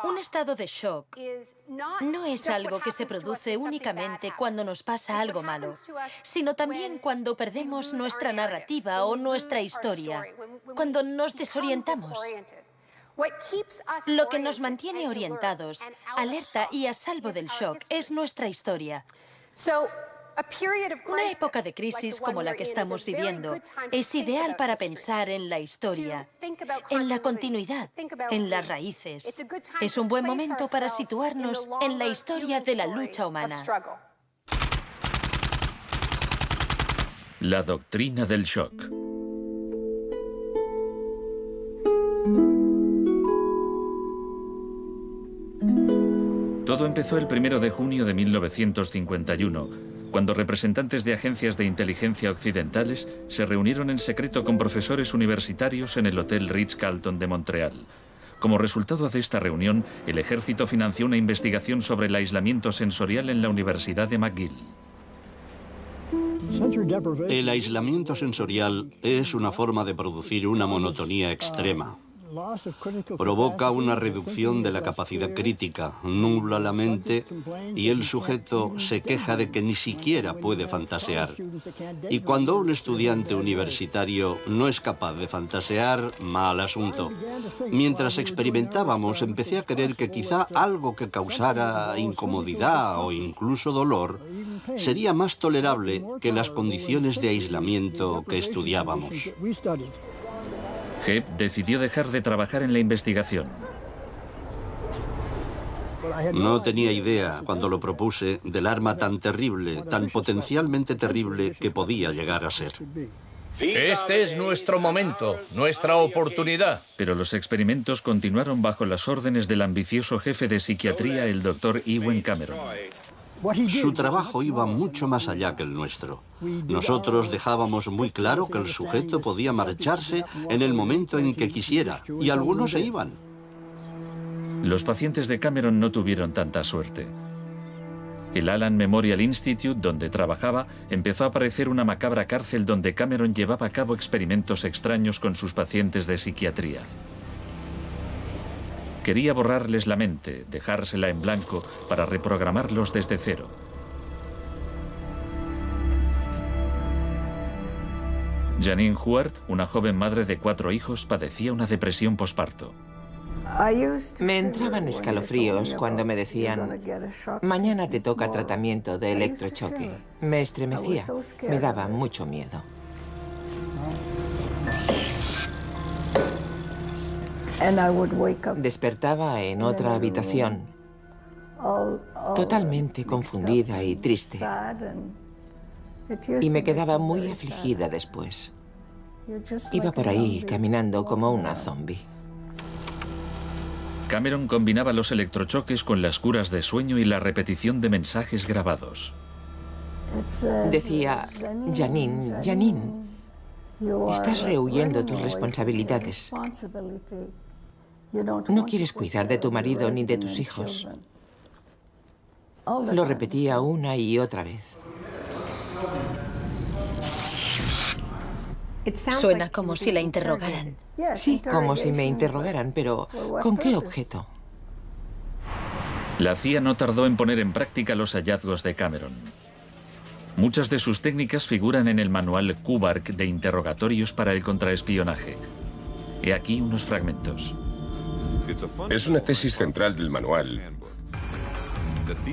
Un estado de shock no es algo que se produce únicamente cuando nos pasa algo malo, sino también cuando perdemos nuestra narrativa o nuestra historia, cuando nos desorientamos. Lo que nos mantiene orientados, alerta y a salvo del shock es nuestra historia. Una época de crisis como la que estamos viviendo es ideal para pensar en la historia, en la continuidad, en las raíces. Es un buen momento para situarnos en la historia de la lucha humana. La doctrina del shock. Todo empezó el 1 de junio de 1951, cuando representantes de agencias de inteligencia occidentales se reunieron en secreto con profesores universitarios en el Hotel Ritz-Carlton de Montreal. Como resultado de esta reunión, el ejército financió una investigación sobre el aislamiento sensorial en la Universidad de McGill. El aislamiento sensorial es una forma de producir una monotonía extrema. Provoca una reducción de la capacidad crítica, nubla la mente y el sujeto se queja de que ni siquiera puede fantasear. Y cuando un estudiante universitario no es capaz de fantasear, mal asunto. Mientras experimentábamos, empecé a creer que quizá algo que causara incomodidad o incluso dolor sería más tolerable que las condiciones de aislamiento que estudiábamos. Hebb decidió dejar de trabajar en la investigación. No tenía idea, cuando lo propuse, del arma tan terrible, tan potencialmente terrible que podía llegar a ser. Este es nuestro momento, nuestra oportunidad. Pero los experimentos continuaron bajo las órdenes del ambicioso jefe de psiquiatría, el Dr. Ewen Cameron. Su trabajo iba mucho más allá que el nuestro. Nosotros dejábamos muy claro que el sujeto podía marcharse en el momento en que quisiera, y algunos se iban. Los pacientes de Cameron no tuvieron tanta suerte. El Allen Memorial Institute, donde trabajaba, empezó a parecer una macabra cárcel donde Cameron llevaba a cabo experimentos extraños con sus pacientes de psiquiatría. Quería borrarles la mente, dejársela en blanco para reprogramarlos desde cero. Janine Huart, una joven madre de 4 hijos, padecía una depresión posparto. Me entraban escalofríos cuando me decían, mañana te toca tratamiento de electrochoque. Me estremecía, me daba mucho miedo. Despertaba en otra habitación, totalmente confundida y triste. Y me quedaba muy afligida después. Iba por ahí caminando como una zombie. Cameron combinaba los electrochoques con las curas de sueño y la repetición de mensajes grabados. Decía, Janine, Janine, estás rehuyendo tus responsabilidades. No quieres cuidar de tu marido ni de tus hijos. Lo repetía una y otra vez. Suena como si la interrogaran. Sí, como si me interrogaran, pero ¿con qué objeto? La CIA no tardó en poner en práctica los hallazgos de Cameron. Muchas de sus técnicas figuran en el manual Kubark de interrogatorios para el contraespionaje. He aquí unos fragmentos. Es una tesis central del manual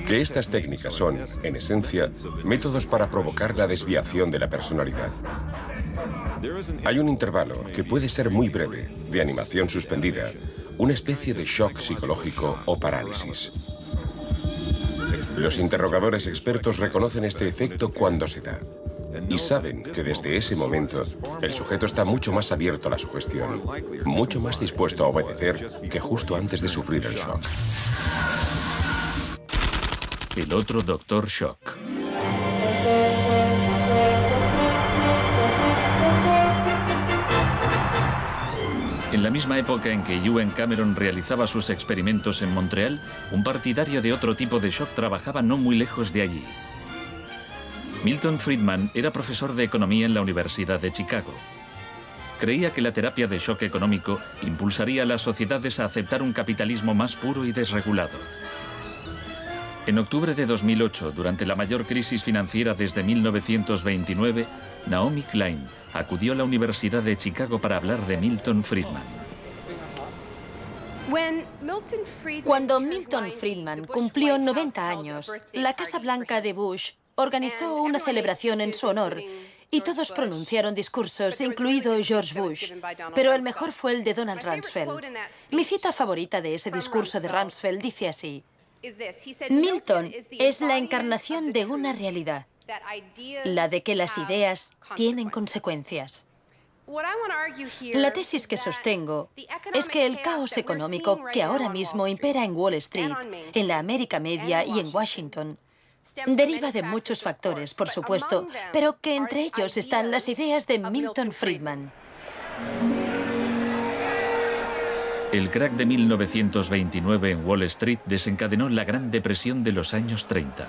que estas técnicas son, en esencia, métodos para provocar la desviación de la personalidad. Hay un intervalo, que puede ser muy breve, de animación suspendida, una especie de shock psicológico o parálisis. Los interrogadores expertos reconocen este efecto cuando se da y saben que desde ese momento el sujeto está mucho más abierto a la sugestión, mucho más dispuesto a obedecer que justo antes de sufrir el shock. El otro Dr. Shock. En la misma época en que Ewen Cameron realizaba sus experimentos en Montreal, un partidario de otro tipo de shock trabajaba no muy lejos de allí. Milton Friedman era profesor de economía en la Universidad de Chicago. Creía que la terapia de shock económico impulsaría a las sociedades a aceptar un capitalismo más puro y desregulado. En octubre de 2008, durante la mayor crisis financiera desde 1929, Naomi Klein acudió a la Universidad de Chicago para hablar de Milton Friedman. Cuando Milton Friedman cumplió 90 años, la Casa Blanca de Bush organizó una celebración en su honor y todos pronunciaron discursos, incluido George Bush, pero el mejor fue el de Donald Rumsfeld. Mi cita favorita de ese discurso de Rumsfeld dice así: Milton es la encarnación de una realidad, la de que las ideas tienen consecuencias. La tesis que sostengo es que el caos económico que ahora mismo impera en Wall Street, en la América Media y en Washington deriva de muchos factores, por supuesto, pero que entre ellos están las ideas de Milton Friedman. El crack de 1929 en Wall Street desencadenó la Gran Depresión de los años 30.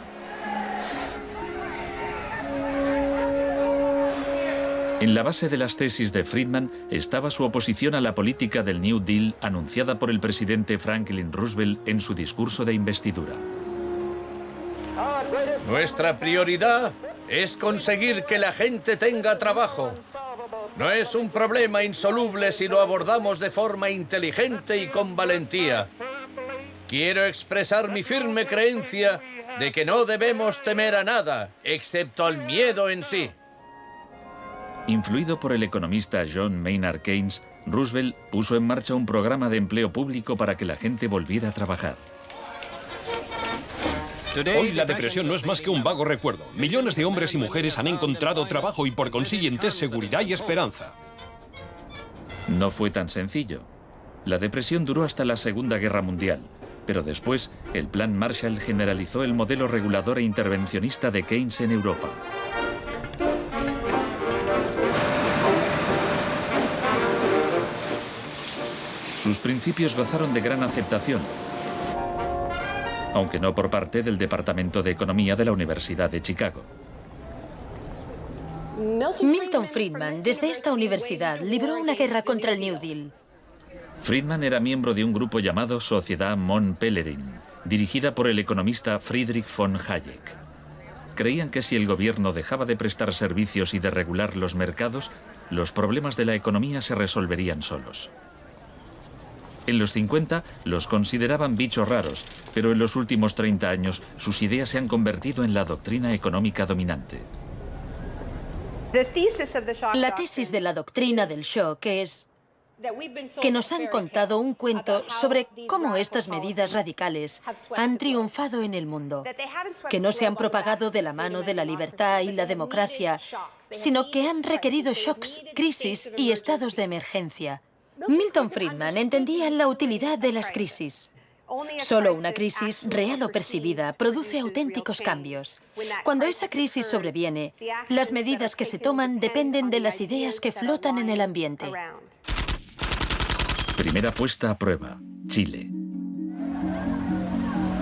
En la base de las tesis de Friedman estaba su oposición a la política del New Deal anunciada por el presidente Franklin Roosevelt en su discurso de investidura. Nuestra prioridad es conseguir que la gente tenga trabajo. No es un problema insoluble si lo abordamos de forma inteligente y con valentía. Quiero expresar mi firme creencia de que no debemos temer a nada, excepto al miedo en sí. Influido por el economista John Maynard Keynes, Roosevelt puso en marcha un programa de empleo público para que la gente volviera a trabajar. Hoy la depresión no es más que un vago recuerdo. Millones de hombres y mujeres han encontrado trabajo y por consiguiente seguridad y esperanza. No fue tan sencillo. La depresión duró hasta la Segunda Guerra Mundial, pero después el Plan Marshall generalizó el modelo regulador e intervencionista de Keynes en Europa. Sus principios gozaron de gran aceptación, aunque no por parte del Departamento de Economía de la Universidad de Chicago. Milton Friedman, desde esta universidad, libró una guerra contra el New Deal. Friedman era miembro de un grupo llamado Sociedad Mont Pelerin, dirigida por el economista Friedrich von Hayek. Creían que si el gobierno dejaba de prestar servicios y de regular los mercados, los problemas de la economía se resolverían solos. En los 50 los consideraban bichos raros, pero en los últimos 30 años sus ideas se han convertido en la doctrina económica dominante. La tesis de la doctrina del shock es que nos han contado un cuento sobre cómo estas medidas radicales han triunfado en el mundo, que no se han propagado de la mano de la libertad y la democracia, sino que han requerido shocks, crisis y estados de emergencia. Milton Friedman entendía la utilidad de las crisis. Solo una crisis, real o percibida, produce auténticos cambios. Cuando esa crisis sobreviene, las medidas que se toman dependen de las ideas que flotan en el ambiente. Primera puesta a prueba, Chile.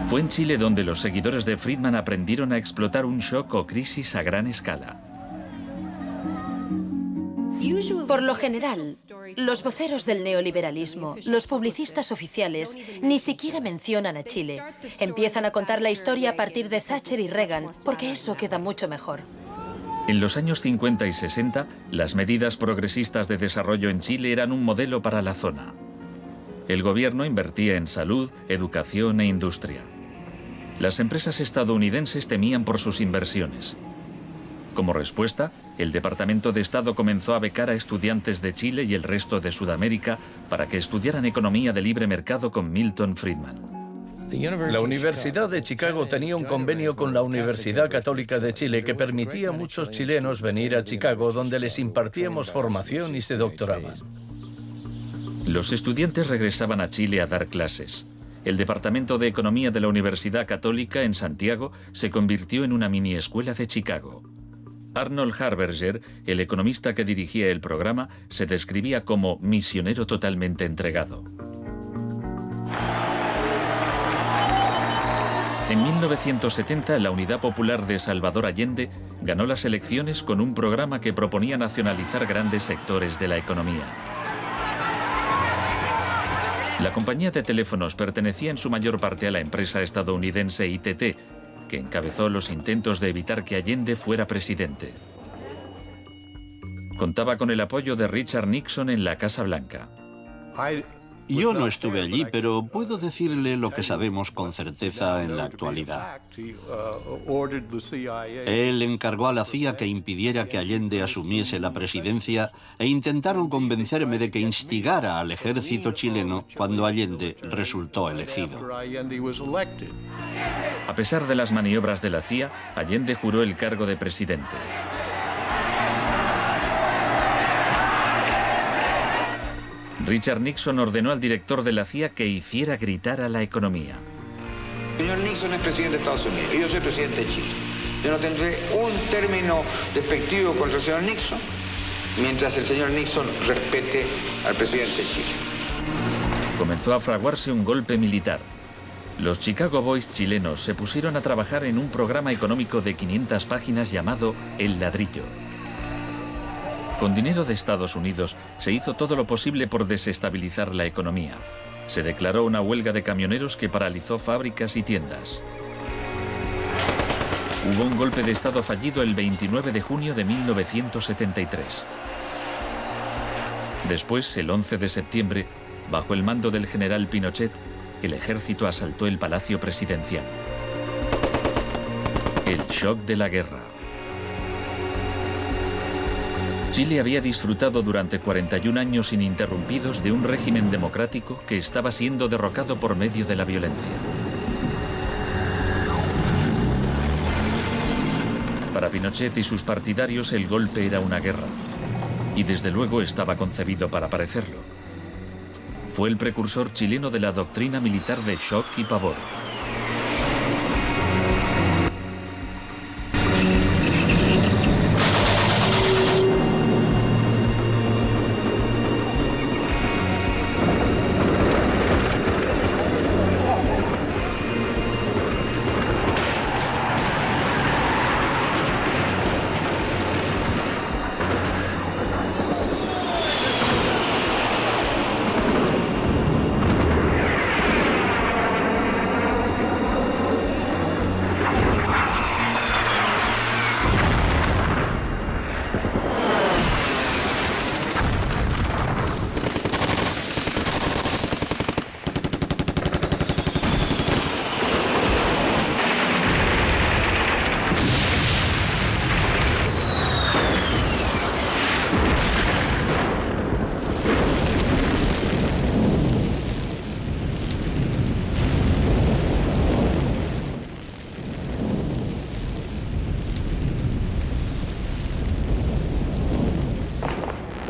Fue en Chile donde los seguidores de Friedman aprendieron a explotar un shock o crisis a gran escala. Por lo general, los voceros del neoliberalismo, los publicistas oficiales, ni siquiera mencionan a Chile. Empiezan a contar la historia a partir de Thatcher y Reagan, porque eso queda mucho mejor. En los años 50 y 60, las medidas progresistas de desarrollo en Chile eran un modelo para la zona. El gobierno invertía en salud, educación e industria. Las empresas estadounidenses temían por sus inversiones. Como respuesta, el Departamento de Estado comenzó a becar a estudiantes de Chile y el resto de Sudamérica para que estudiaran economía de libre mercado con Milton Friedman. La Universidad de Chicago tenía un convenio con la Universidad Católica de Chile que permitía a muchos chilenos venir a Chicago, donde les impartíamos formación y se doctoraban. Los estudiantes regresaban a Chile a dar clases. El Departamento de Economía de la Universidad Católica en Santiago se convirtió en una mini escuela de Chicago. Arnold Harberger, el economista que dirigía el programa, se describía como misionero totalmente entregado. En 1970, la Unidad Popular de Salvador Allende ganó las elecciones con un programa que proponía nacionalizar grandes sectores de la economía. La compañía de teléfonos pertenecía en su mayor parte a la empresa estadounidense ITT, que encabezó los intentos de evitar que Allende fuera presidente. Contaba con el apoyo de Richard Nixon en la Casa Blanca. Yo no estuve allí, pero puedo decirle lo que sabemos con certeza en la actualidad. Él encargó a la CIA que impidiera que Allende asumiese la presidencia e intentaron convencerme de que instigara al ejército chileno cuando Allende resultó elegido. A pesar de las maniobras de la CIA, Allende juró el cargo de presidente. Richard Nixon ordenó al director de la CIA que hiciera gritar a la economía. El señor Nixon es presidente de Estados Unidos y yo soy presidente de Chile. Yo no tendré un término despectivo contra el señor Nixon mientras el señor Nixon respete al presidente de Chile. Comenzó a fraguarse un golpe militar. Los Chicago Boys chilenos se pusieron a trabajar en un programa económico de 500 páginas llamado El Ladrillo. Con dinero de Estados Unidos se hizo todo lo posible por desestabilizar la economía. Se declaró una huelga de camioneros que paralizó fábricas y tiendas. Hubo un golpe de Estado fallido el 29 de junio de 1973. Después, el 11 de septiembre, bajo el mando del general Pinochet, el ejército asaltó el Palacio Presidencial. El shock de la guerra. Chile había disfrutado durante 41 años ininterrumpidos de un régimen democrático que estaba siendo derrocado por medio de la violencia. Para Pinochet y sus partidarios el golpe era una guerra, y desde luego estaba concebido para parecerlo. Fue el precursor chileno de la doctrina militar de shock y pavor.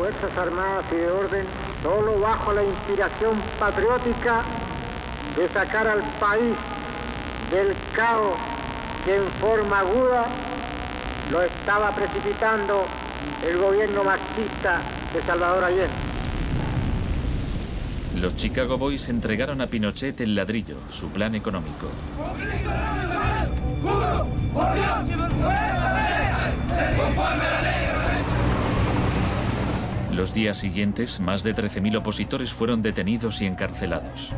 Fuerzas Armadas y de Orden, solo bajo la inspiración patriótica de sacar al país del caos que en forma aguda lo estaba precipitando el gobierno marxista de Salvador Allende. Los Chicago Boys entregaron a Pinochet el ladrillo, su plan económico. Los días siguientes, más de 13.000 opositores fueron detenidos y encarcelados.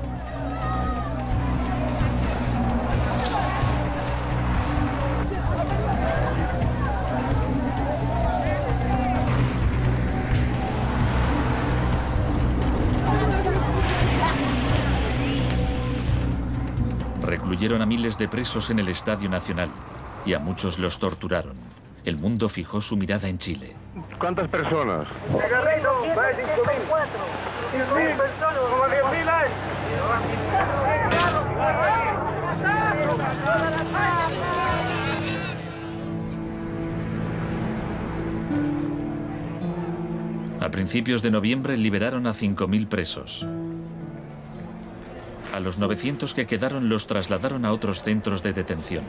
Recluyeron a miles de presos en el Estadio Nacional y a muchos los torturaron. El mundo fijó su mirada en Chile. ¿Cuántas personas? A principios de noviembre liberaron a 5.000 presos. A los 900 que quedaron los trasladaron a otros centros de detención.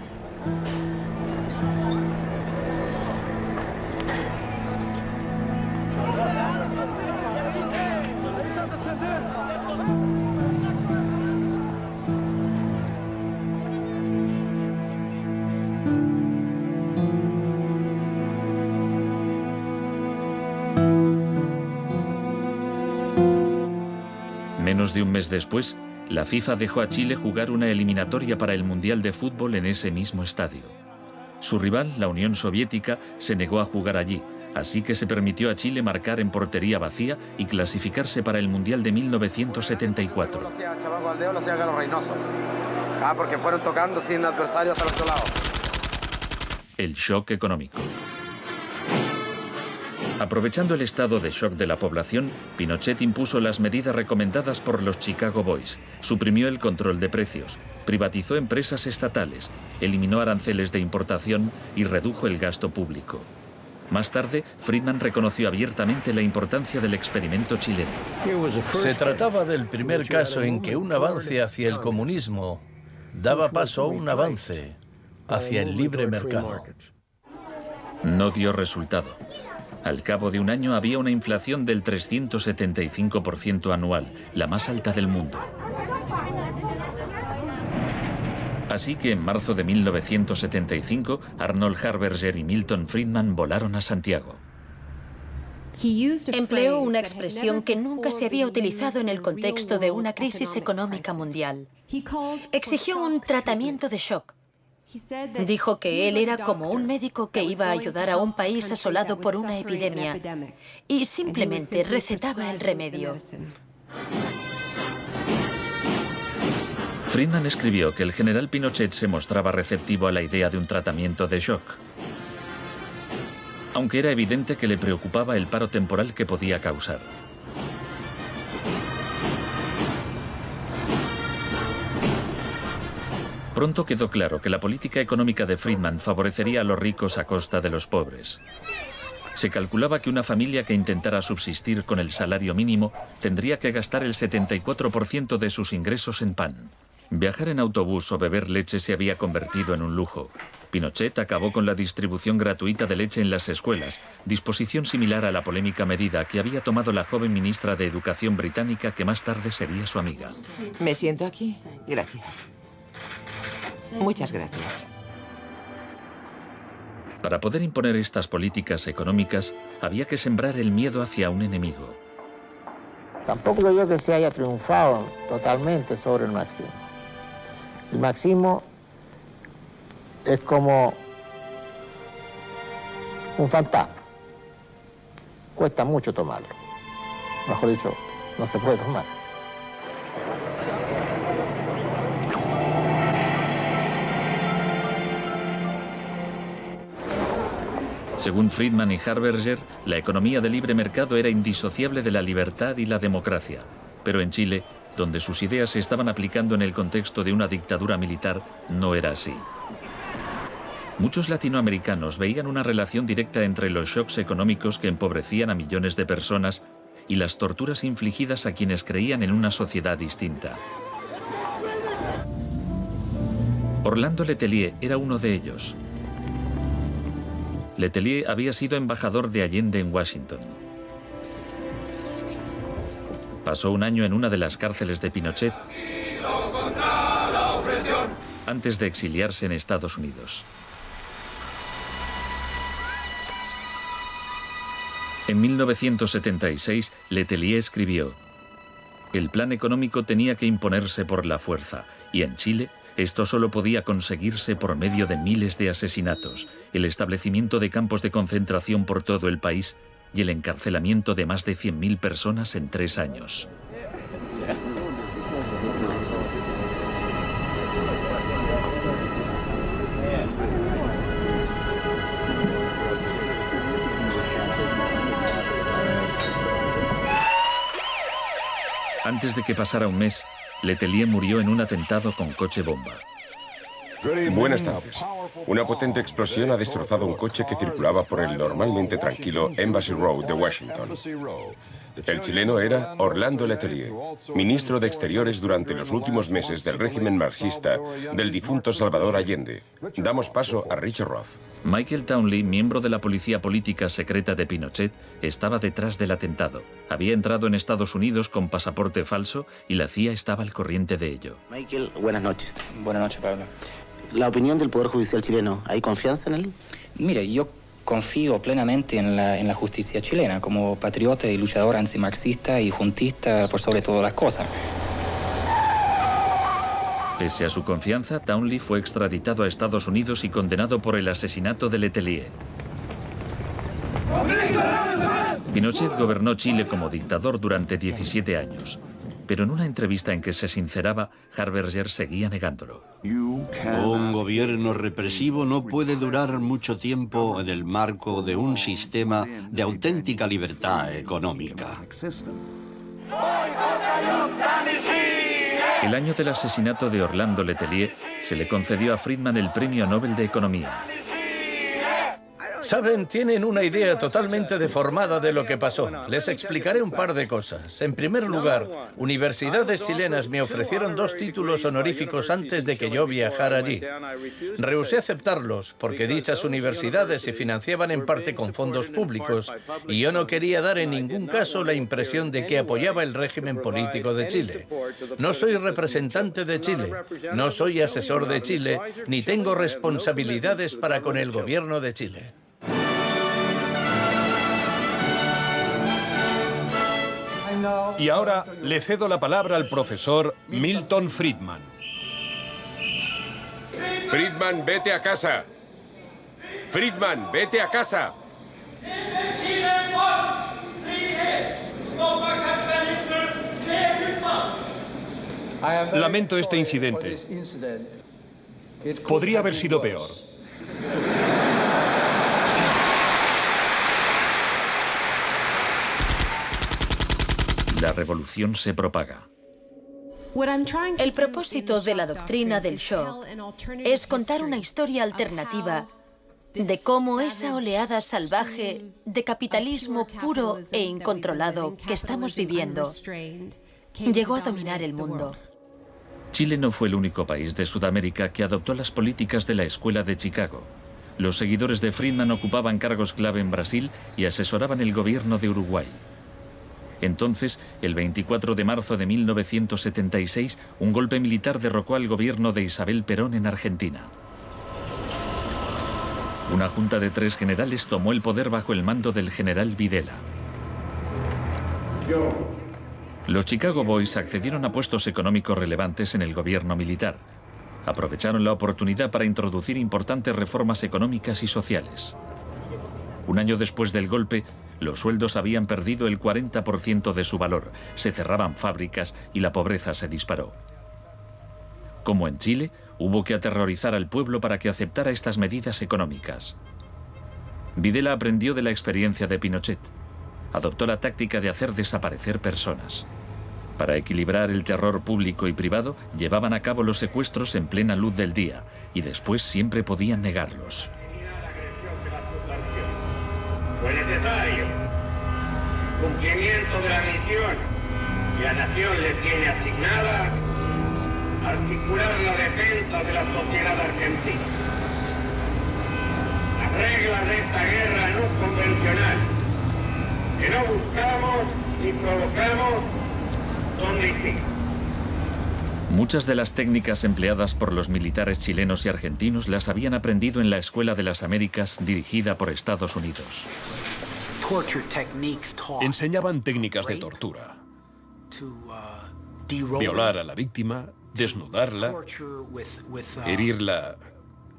Menos de un mes después, la FIFA dejó a Chile jugar una eliminatoria para el Mundial de Fútbol en ese mismo estadio. Su rival, la Unión Soviética, se negó a jugar allí, así que se permitió a Chile marcar en portería vacía y clasificarse para el Mundial de 1974. Porque fueron tocando sin adversario hasta el otro lado. El shock económico. Aprovechando el estado de shock de la población, Pinochet impuso las medidas recomendadas por los Chicago Boys, suprimió el control de precios, privatizó empresas estatales, eliminó aranceles de importación y redujo el gasto público. Más tarde, Friedman reconoció abiertamente la importancia del experimento chileno. Se trataba del primer caso en que un avance hacia el comunismo daba paso a un avance hacia el libre mercado. No dio resultado. Al cabo de un año había una inflación del 375% anual, la más alta del mundo. Así que en marzo de 1975, Arnold Harberger y Milton Friedman volaron a Santiago. Empleó una expresión que nunca se había utilizado en el contexto de una crisis económica mundial. Exigió un tratamiento de shock. Dijo que él era como un médico que iba a ayudar a un país asolado por una epidemia y simplemente recetaba el remedio. Friedman escribió que el general Pinochet se mostraba receptivo a la idea de un tratamiento de shock, aunque era evidente que le preocupaba el paro temporal que podía causar. Pronto quedó claro que la política económica de Friedman favorecería a los ricos a costa de los pobres. Se calculaba que una familia que intentara subsistir con el salario mínimo tendría que gastar el 74% de sus ingresos en pan. Viajar en autobús o beber leche se había convertido en un lujo. Pinochet acabó con la distribución gratuita de leche en las escuelas, disposición similar a la polémica medida que había tomado la joven ministra de Educación británica que más tarde sería su amiga. ¿Me siento aquí? Gracias. Muchas gracias. Para poder imponer estas políticas económicas, había que sembrar el miedo hacia un enemigo. Tampoco creo yo que se haya triunfado totalmente sobre el marxismo. El marxismo es como un fantasma. Cuesta mucho tomarlo. Mejor dicho, no se puede tomar. Según Friedman y Harberger, la economía de libre mercado era indisociable de la libertad y la democracia. Pero en Chile, donde sus ideas se estaban aplicando en el contexto de una dictadura militar, no era así. Muchos latinoamericanos veían una relación directa entre los shocks económicos que empobrecían a millones de personas y las torturas infligidas a quienes creían en una sociedad distinta. Orlando Letelier era uno de ellos. Letelier había sido embajador de Allende en Washington. Pasó un año en una de las cárceles de Pinochet antes de exiliarse en Estados Unidos. En 1976, Letelier escribió: "El plan económico tenía que imponerse por la fuerza, y en Chile esto solo podía conseguirse por medio de miles de asesinatos, el establecimiento de campos de concentración por todo el país y el encarcelamiento de más de 100.000 personas en 3 años. Antes de que pasara un mes, Letelier murió en un atentado con coche bomba. Buenas tardes. Una potente explosión ha destrozado un coche que circulaba por el normalmente tranquilo Embassy Road de Washington. El chileno era Orlando Letelier, ministro de Exteriores durante los últimos meses del régimen marxista del difunto Salvador Allende. Damos paso a Richard Roth. Michael Townley, miembro de la policía política secreta de Pinochet, estaba detrás del atentado. Había entrado en Estados Unidos con pasaporte falso y la CIA estaba al corriente de ello. Michael, buenas noches. Buenas noches, Pablo. La opinión del Poder Judicial chileno, ¿hay confianza en él? Mire, yo confío plenamente en la justicia chilena, como patriota y luchador antimarxista y juntista por sobre todas las cosas. Pese a su confianza, Townley fue extraditado a Estados Unidos y condenado por el asesinato de Letelier. Pinochet gobernó Chile como dictador durante 17 años. Pero en una entrevista en que se sinceraba, Harberger seguía negándolo. Un gobierno represivo no puede durar mucho tiempo en el marco de un sistema de auténtica libertad económica. El año del asesinato de Orlando Letelier se le concedió a Friedman el Premio Nobel de Economía. Saben, tienen una idea totalmente deformada de lo que pasó. Les explicaré un par de cosas. En primer lugar, universidades chilenas me ofrecieron 2 títulos honoríficos antes de que yo viajara allí. Rehusé aceptarlos porque dichas universidades se financiaban en parte con fondos públicos y yo no quería dar en ningún caso la impresión de que apoyaba el régimen político de Chile. No soy representante de Chile, no soy asesor de Chile, ni tengo responsabilidades para con el gobierno de Chile. Y ahora le cedo la palabra al profesor Milton Friedman. Friedman, vete a casa. Friedman, vete a casa. Lamento este incidente. Podría haber sido peor. La revolución se propaga. El propósito de la doctrina del shock es contar una historia alternativa de cómo esa oleada salvaje de capitalismo puro e incontrolado que estamos viviendo llegó a dominar el mundo. Chile no fue el único país de Sudamérica que adoptó las políticas de la Escuela de Chicago. Los seguidores de Friedman ocupaban cargos clave en Brasil y asesoraban el gobierno de Uruguay. Entonces, el 24 de marzo de 1976, un golpe militar derrocó al gobierno de Isabel Perón en Argentina. Una junta de 3 generales tomó el poder bajo el mando del general Videla. Los Chicago Boys accedieron a puestos económicos relevantes en el gobierno militar. Aprovecharon la oportunidad para introducir importantes reformas económicas y sociales. Un año después del golpe, los sueldos habían perdido el 40% de su valor, se cerraban fábricas y la pobreza se disparó. Como en Chile, hubo que aterrorizar al pueblo para que aceptara estas medidas económicas. Videla aprendió de la experiencia de Pinochet. Adoptó la táctica de hacer desaparecer personas. Para equilibrar el terror público y privado, llevaban a cabo los secuestros en plena luz del día y después siempre podían negarlos. Fue necesario cumplimiento de la misión que la nación le tiene asignada, articular la defensa de la sociedad argentina. Las reglas de esta guerra no convencional, que no buscamos ni provocamos, son distintas. Muchas de las técnicas empleadas por los militares chilenos y argentinos las habían aprendido en la Escuela de las Américas dirigida por Estados Unidos. Enseñaban técnicas de tortura. Violar a la víctima, desnudarla, herirla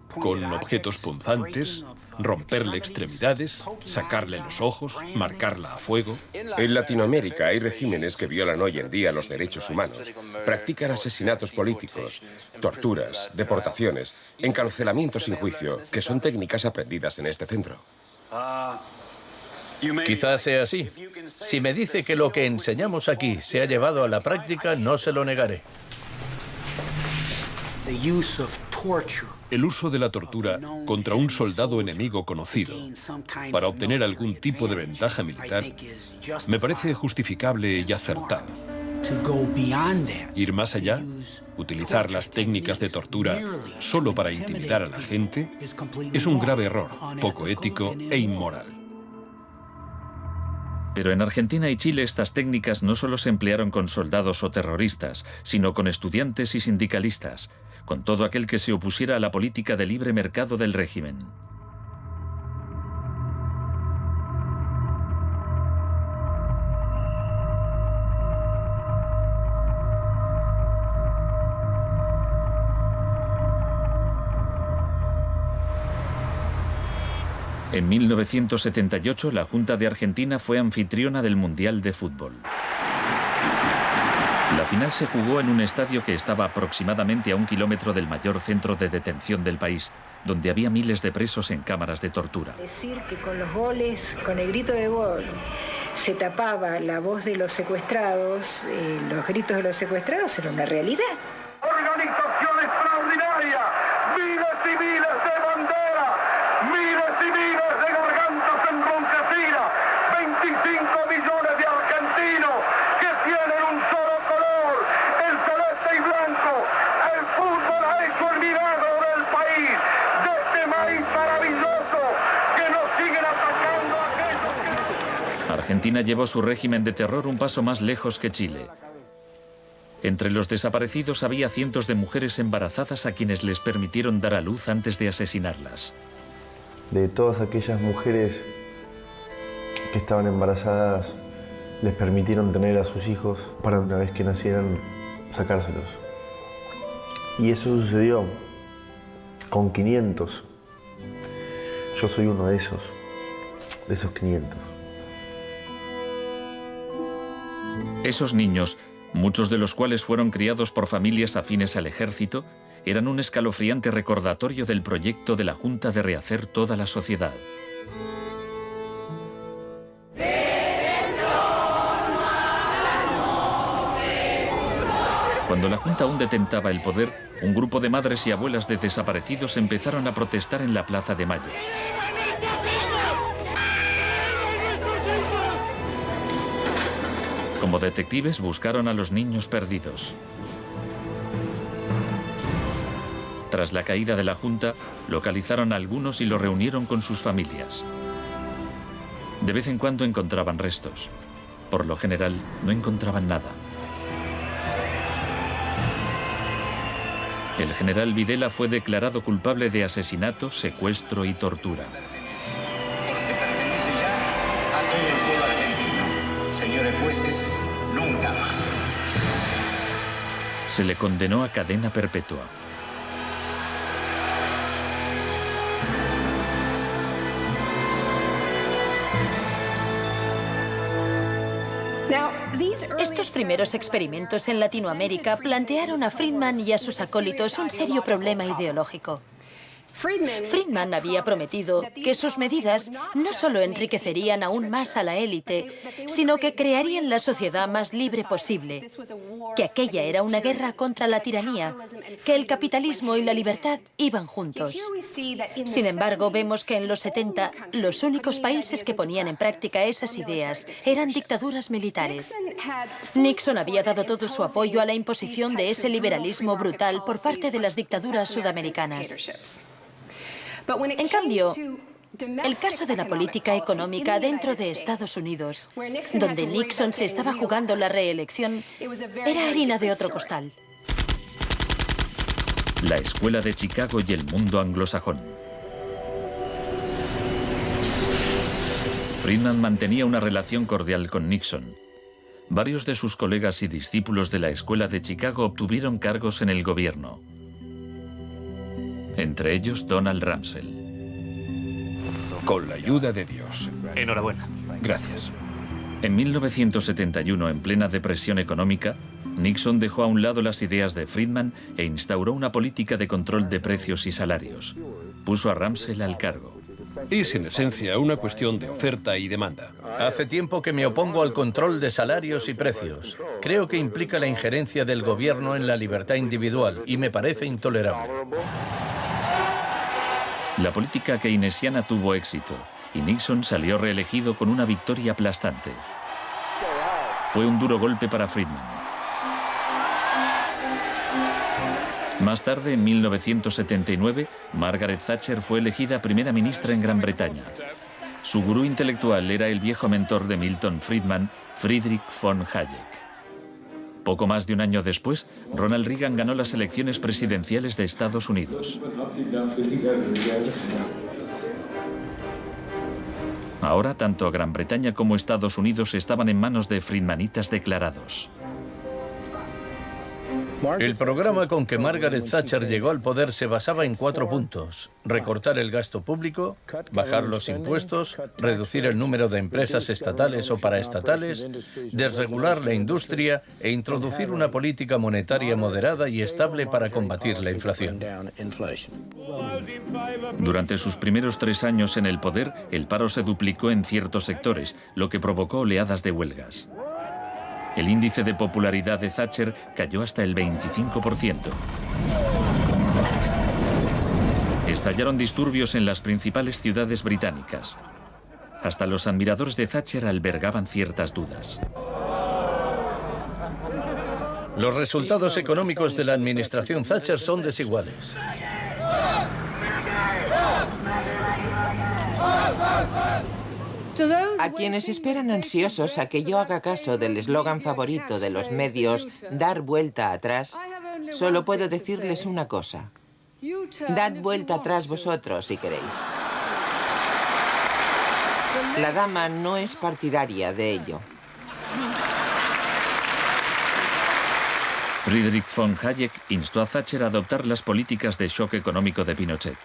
con objetos punzantes, romperle extremidades, sacarle los ojos, marcarla a fuego. En Latinoamérica hay regímenes que violan hoy en día los derechos humanos. Practican asesinatos políticos, torturas, deportaciones, encarcelamientos sin juicio, que son técnicas aprendidas en este centro. Quizás sea así. Si me dice que lo que enseñamos aquí se ha llevado a la práctica, no se lo negaré. El uso de la tortura contra un soldado enemigo conocido para obtener algún tipo de ventaja militar me parece justificable y acertado. Ir más allá, utilizar las técnicas de tortura solo para intimidar a la gente, es un grave error, poco ético e inmoral. Pero en Argentina y Chile estas técnicas no solo se emplearon con soldados o terroristas, sino con estudiantes y sindicalistas, con todo aquel que se opusiera a la política de libre mercado del régimen. En 1978, la Junta de Argentina fue anfitriona del Mundial de Fútbol. La final se jugó en un estadio que estaba aproximadamente a 1 kilómetro del mayor centro de detención del país, donde había miles de presos en cámaras de tortura. Decir que con los goles, con el grito de gol, se tapaba la voz de los secuestrados, los gritos de los secuestrados era una realidad. Organización extraordinaria, miles y miles de banderas, miles y miles de gargantas enronquecidas, 25 millones de argentinos que tienen un solo color, el celeste y blanco. El fútbol ha hecho el milagro del país, de este maíz maravilloso que nos siguen atacando aquellos que... Argentina llevó su régimen de terror un paso más lejos que Chile. Entre los desaparecidos había cientos de mujeres embarazadas a quienes les permitieron dar a luz antes de asesinarlas. De todas aquellas mujeres que estaban embarazadas, les permitieron tener a sus hijos para una vez que nacieran, sacárselos. Y eso sucedió con 500. Yo soy uno de esos 500. Esos niños, muchos de los cuales fueron criados por familias afines al ejército, eran un escalofriante recordatorio del proyecto de la Junta de rehacer toda la sociedad. Cuando la Junta aún detentaba el poder, un grupo de madres y abuelas de desaparecidos empezaron a protestar en la Plaza de Mayo. Como detectives buscaron a los niños perdidos. Tras la caída de la Junta, localizaron a algunos y los reunieron con sus familias. De vez en cuando encontraban restos. Por lo general, no encontraban nada. El general Videla fue declarado culpable de asesinato, secuestro y tortura. Señores jueces, nunca más. Se le condenó a cadena perpetua. Estos primeros experimentos en Latinoamérica plantearon a Friedman y a sus acólitos un serio problema ideológico. Friedman había prometido que sus medidas no solo enriquecerían aún más a la élite, sino que crearían la sociedad más libre posible, que aquella era una guerra contra la tiranía, que el capitalismo y la libertad iban juntos. Sin embargo, vemos que en los 70 los únicos países que ponían en práctica esas ideas eran dictaduras militares. Nixon había dado todo su apoyo a la imposición de ese liberalismo brutal por parte de las dictaduras sudamericanas. En cambio, el caso de la política económica dentro de Estados Unidos, donde Nixon se estaba jugando la reelección, era harina de otro costal. La Escuela de Chicago y el mundo anglosajón. Friedman mantenía una relación cordial con Nixon. Varios de sus colegas y discípulos de la Escuela de Chicago obtuvieron cargos en el gobierno. Entre ellos Donald Rumsfeld. Con la ayuda de Dios. Enhorabuena. Gracias. En 1971, en plena depresión económica, Nixon dejó a un lado las ideas de Friedman e instauró una política de control de precios y salarios. Puso a Rumsfeld al cargo. Es en esencia una cuestión de oferta y demanda. Hace tiempo que me opongo al control de salarios y precios. Creo que implica la injerencia del gobierno en la libertad individual y me parece intolerable. La política keynesiana tuvo éxito y Nixon salió reelegido con una victoria aplastante. Fue un duro golpe para Friedman. Más tarde, en 1979, Margaret Thatcher fue elegida primera ministra en Gran Bretaña. Su gurú intelectual era el viejo mentor de Milton Friedman, Friedrich von Hayek. Poco más de un año después, Ronald Reagan ganó las elecciones presidenciales de Estados Unidos. Ahora, tanto Gran Bretaña como Estados Unidos estaban en manos de friedmanitas declarados. El programa con que Margaret Thatcher llegó al poder se basaba en 4 puntos: recortar el gasto público, bajar los impuestos, reducir el número de empresas estatales o paraestatales, desregular la industria e introducir una política monetaria moderada y estable para combatir la inflación. Durante sus primeros 3 años en el poder, el paro se duplicó en ciertos sectores, lo que provocó oleadas de huelgas. El índice de popularidad de Thatcher cayó hasta el 25%. Estallaron disturbios en las principales ciudades británicas. Hasta los admiradores de Thatcher albergaban ciertas dudas. Los resultados económicos de la administración Thatcher son desiguales. A quienes esperan ansiosos a que yo haga caso del eslogan favorito de los medios, dar vuelta atrás, solo puedo decirles una cosa: dad vuelta atrás vosotros si queréis. La dama no es partidaria de ello. Friedrich von Hayek instó a Thatcher a adoptar las políticas de shock económico de Pinochet.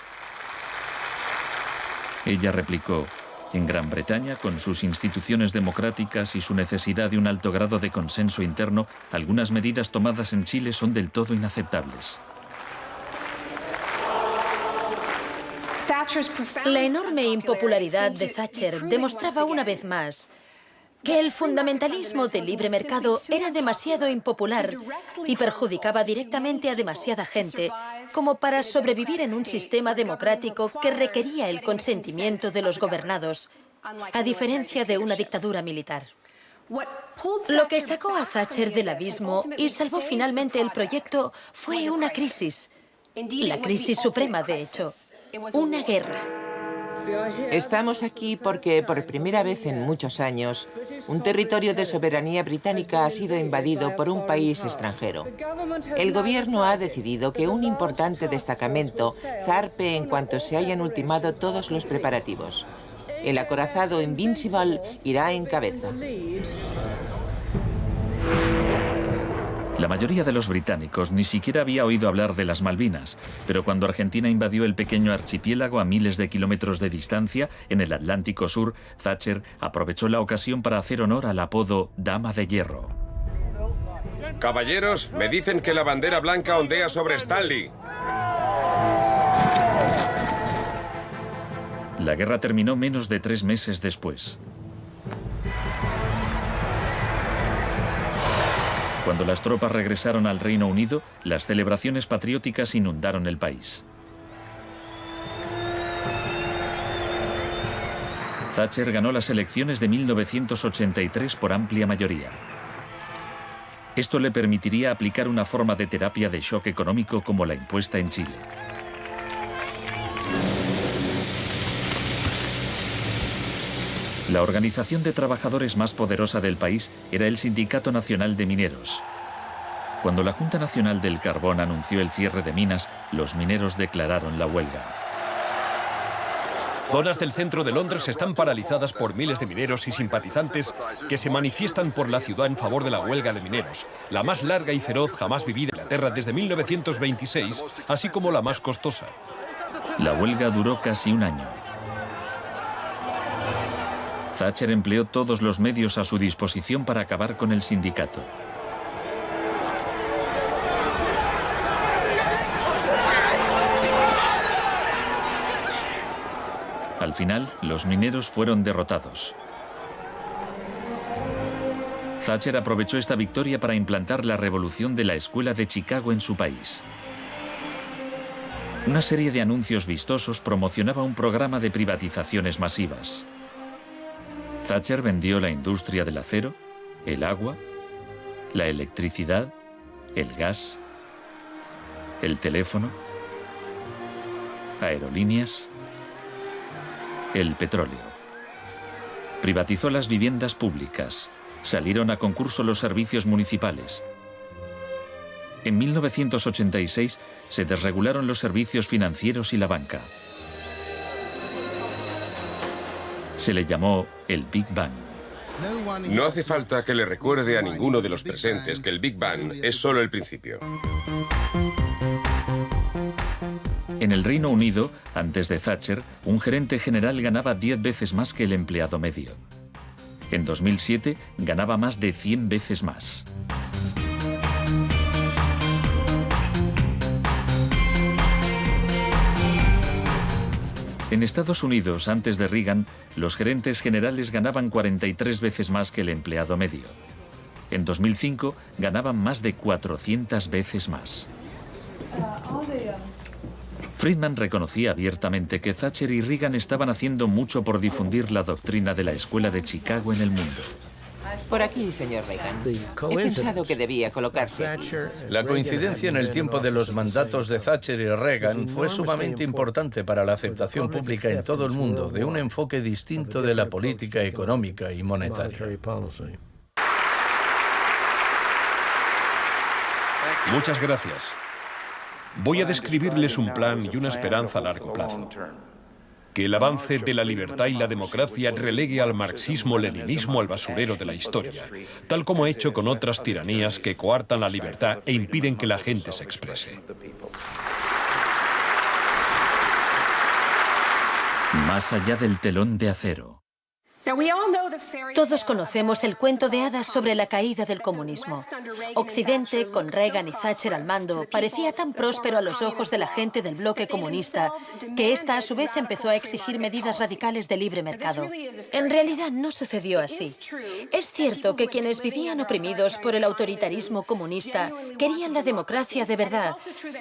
Ella replicó: en Gran Bretaña, con sus instituciones democráticas y su necesidad de un alto grado de consenso interno, algunas medidas tomadas en Chile son del todo inaceptables. La enorme impopularidad de Thatcher demostraba una vez más que el fundamentalismo del libre mercado era demasiado impopular y perjudicaba directamente a demasiada gente como para sobrevivir en un sistema democrático que requería el consentimiento de los gobernados, a diferencia de una dictadura militar. Lo que sacó a Thatcher del abismo y salvó finalmente el proyecto fue una crisis. La crisis suprema, de hecho. Una guerra. Estamos aquí porque, por primera vez en muchos años, un territorio de soberanía británica ha sido invadido por un país extranjero. El gobierno ha decidido que un importante destacamento zarpe en cuanto se hayan ultimado todos los preparativos. El acorazado Invincible irá en cabeza. La mayoría de los británicos ni siquiera había oído hablar de las Malvinas, pero cuando Argentina invadió el pequeño archipiélago a miles de kilómetros de distancia, en el Atlántico Sur, Thatcher aprovechó la ocasión para hacer honor al apodo Dama de Hierro. Caballeros, me dicen que la bandera blanca ondea sobre Stanley. La guerra terminó menos de 3 meses después. Cuando las tropas regresaron al Reino Unido, las celebraciones patrióticas inundaron el país. Thatcher ganó las elecciones de 1983 por amplia mayoría. Esto le permitiría aplicar una forma de terapia de shock económico como la impuesta en Chile. La organización de trabajadores más poderosa del país era el Sindicato Nacional de Mineros. Cuando la Junta Nacional del Carbón anunció el cierre de minas, los mineros declararon la huelga. Zonas del centro de Londres están paralizadas por miles de mineros y simpatizantes que se manifiestan por la ciudad en favor de la huelga de mineros, la más larga y feroz jamás vivida en Inglaterra desde 1926, así como la más costosa. La huelga duró casi un año. Thatcher empleó todos los medios a su disposición para acabar con el sindicato. Al final, los mineros fueron derrotados. Thatcher aprovechó esta victoria para implantar la revolución de la Escuela de Chicago en su país. Una serie de anuncios vistosos promocionaba un programa de privatizaciones masivas. Thatcher vendió la industria del acero, el agua, la electricidad, el gas, el teléfono, aerolíneas, el petróleo. Privatizó las viviendas públicas, salieron a concurso los servicios municipales. En 1986 se desregularon los servicios financieros y la banca. Se le llamó el Big Bang. No hace falta que le recuerde a ninguno de los presentes que el Big Bang es solo el principio. En el Reino Unido, antes de Thatcher, un gerente general ganaba 10 veces más que el empleado medio. En 2007 ganaba más de 100 veces más. En Estados Unidos, antes de Reagan, los gerentes generales ganaban 43 veces más que el empleado medio. En 2005 ganaban más de 400 veces más. Friedman reconocía abiertamente que Thatcher y Reagan estaban haciendo mucho por difundir la doctrina de la Escuela de Chicago en el mundo. Por aquí, señor Reagan. He pensado que debía colocarse aquí. La coincidencia en el tiempo de los mandatos de Thatcher y Reagan fue sumamente importante para la aceptación pública en todo el mundo de un enfoque distinto de la política económica y monetaria. Muchas gracias. Voy a describirles un plan y una esperanza a largo plazo. Que el avance de la libertad y la democracia relegue al marxismo-leninismo al basurero de la historia, tal como ha hecho con otras tiranías que coartan la libertad e impiden que la gente se exprese. Más allá del telón de acero. Todos conocemos el cuento de hadas sobre la caída del comunismo. Occidente, con Reagan y Thatcher al mando, parecía tan próspero a los ojos de la gente del bloque comunista que ésta a su vez empezó a exigir medidas radicales de libre mercado. En realidad no sucedió así. Es cierto que quienes vivían oprimidos por el autoritarismo comunista querían la democracia de verdad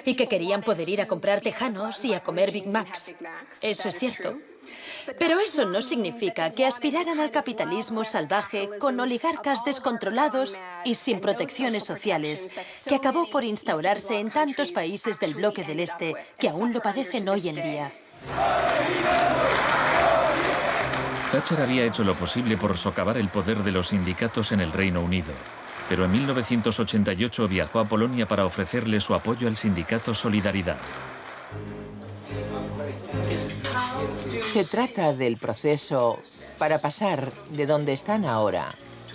y que querían poder ir a comprar tejanos y a comer Big Macs. Eso es cierto. Pero eso no significa que aspiraran al capitalismo salvaje con oligarcas descontrolados y sin protecciones sociales, que acabó por instaurarse en tantos países del bloque del Este que aún lo padecen hoy en día. Thatcher había hecho lo posible por socavar el poder de los sindicatos en el Reino Unido, pero en 1988 viajó a Polonia para ofrecerle su apoyo al sindicato Solidaridad. Se trata del proceso para pasar de donde están ahora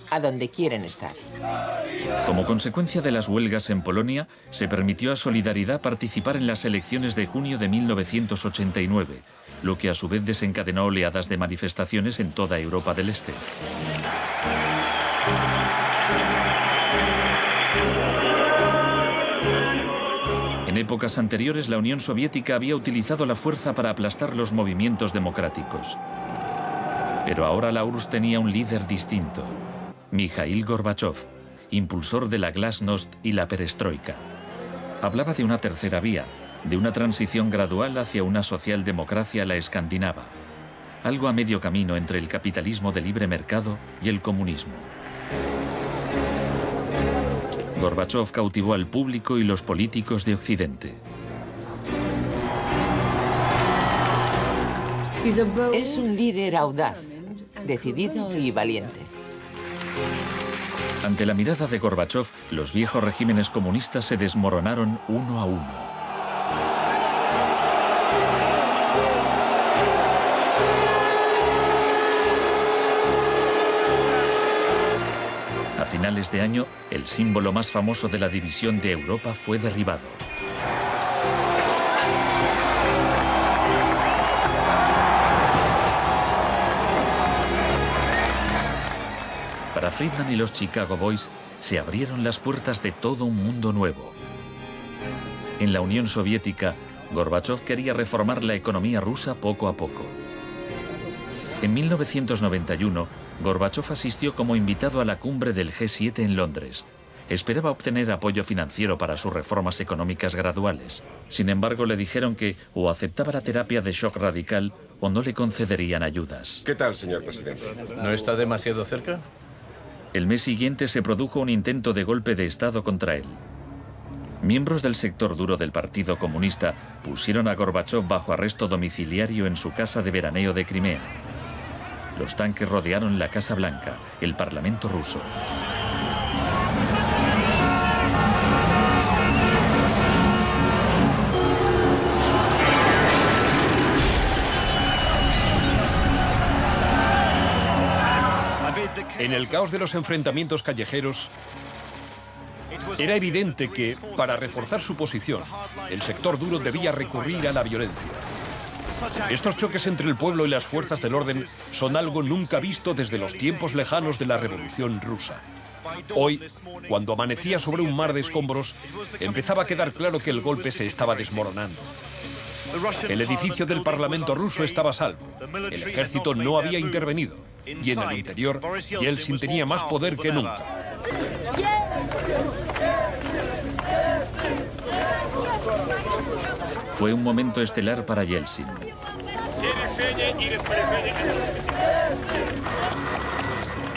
a donde quieren estar. Como consecuencia de las huelgas en Polonia, se permitió a Solidaridad participar en las elecciones de junio de 1989, lo que a su vez desencadenó oleadas de manifestaciones en toda Europa del Este. En épocas anteriores, la Unión Soviética había utilizado la fuerza para aplastar los movimientos democráticos. Pero ahora la URSS tenía un líder distinto, Mikhail Gorbachov, impulsor de la Glasnost y la Perestroika. Hablaba de una tercera vía, de una transición gradual hacia una socialdemocracia a la escandinava, algo a medio camino entre el capitalismo de libre mercado y el comunismo. Gorbachov cautivó al público y los políticos de Occidente. Es un líder audaz, decidido y valiente. Ante la mirada de Gorbachov, los viejos regímenes comunistas se desmoronaron uno a uno. A finales de año, el símbolo más famoso de la división de Europa fue derribado. Para Friedman y los Chicago Boys, se abrieron las puertas de todo un mundo nuevo. En la Unión Soviética, Gorbachov quería reformar la economía rusa poco a poco. En 1991, Gorbachov asistió como invitado a la cumbre del G7 en Londres. Esperaba obtener apoyo financiero para sus reformas económicas graduales. Sin embargo, le dijeron que o aceptaba la terapia de shock radical o no le concederían ayudas. ¿Qué tal, señor presidente? ¿No está demasiado cerca? El mes siguiente se produjo un intento de golpe de Estado contra él. Miembros del sector duro del Partido Comunista pusieron a Gorbachov bajo arresto domiciliario en su casa de veraneo de Crimea. Los tanques rodearon la Casa Blanca, el Parlamento ruso. En el caos de los enfrentamientos callejeros, era evidente que, para reforzar su posición, el sector duro debía recurrir a la violencia. Estos choques entre el pueblo y las fuerzas del orden son algo nunca visto desde los tiempos lejanos de la Revolución Rusa. Hoy, cuando amanecía sobre un mar de escombros, empezaba a quedar claro que el golpe se estaba desmoronando. El edificio del Parlamento ruso estaba a salvo. El ejército no había intervenido. Y en el interior, Yeltsin tenía más poder que nunca. Fue un momento estelar para Yeltsin.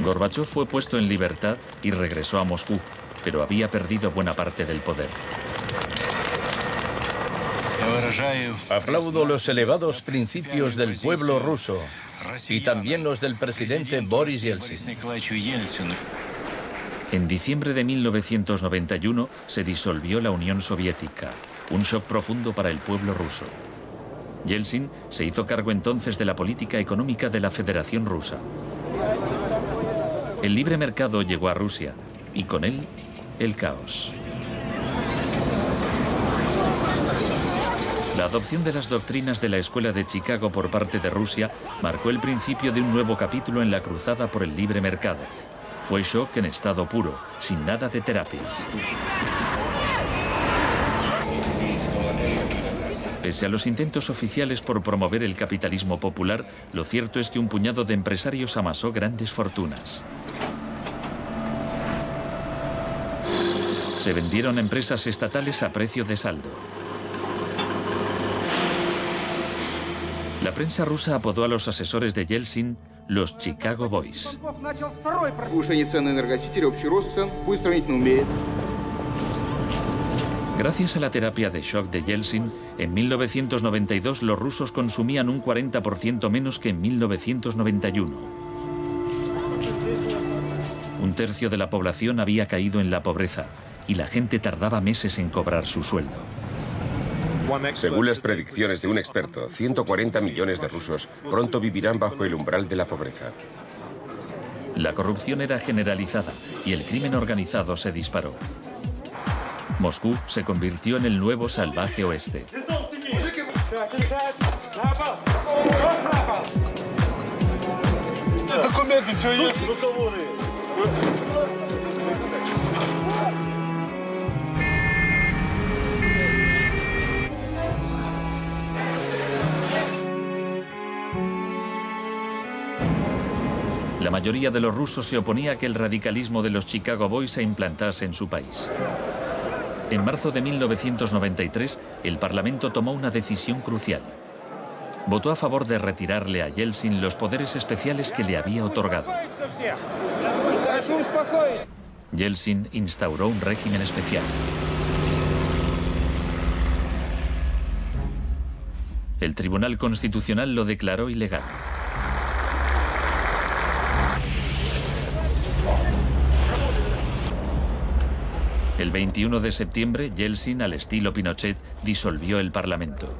Gorbachov fue puesto en libertad y regresó a Moscú, pero había perdido buena parte del poder. Aplaudo los elevados principios del pueblo ruso y también los del presidente Boris Yeltsin. En diciembre de 1991 se disolvió la Unión Soviética, un shock profundo para el pueblo ruso. Yeltsin se hizo cargo entonces de la política económica de la Federación Rusa. El libre mercado llegó a Rusia y con él el caos. La adopción de las doctrinas de la Escuela de Chicago por parte de Rusia marcó el principio de un nuevo capítulo en la cruzada por el libre mercado. Fue shock en estado puro, sin nada de terapia. Pese a los intentos oficiales por promover el capitalismo popular, lo cierto es que un puñado de empresarios amasó grandes fortunas. Se vendieron empresas estatales a precio de saldo. La prensa rusa apodó a los asesores de Yeltsin los Chicago Boys. Gracias a la terapia de shock de Yeltsin, en 1992 los rusos consumían un 40% menos que en 1991. Un tercio de la población había caído en la pobreza y la gente tardaba meses en cobrar su sueldo. Según las predicciones de un experto, 140 millones de rusos pronto vivirán bajo el umbral de la pobreza. La corrupción era generalizada y el crimen organizado se disparó. Moscú se convirtió en el nuevo salvaje oeste. La mayoría de los rusos se oponía a que el radicalismo de los Chicago Boys se implantase en su país. En marzo de 1993, el Parlamento tomó una decisión crucial. Votó a favor de retirarle a Yeltsin los poderes especiales que le había otorgado. Yeltsin instauró un régimen especial. El Tribunal Constitucional lo declaró ilegal. El 21 de septiembre, Yeltsin, al estilo Pinochet, disolvió el Parlamento.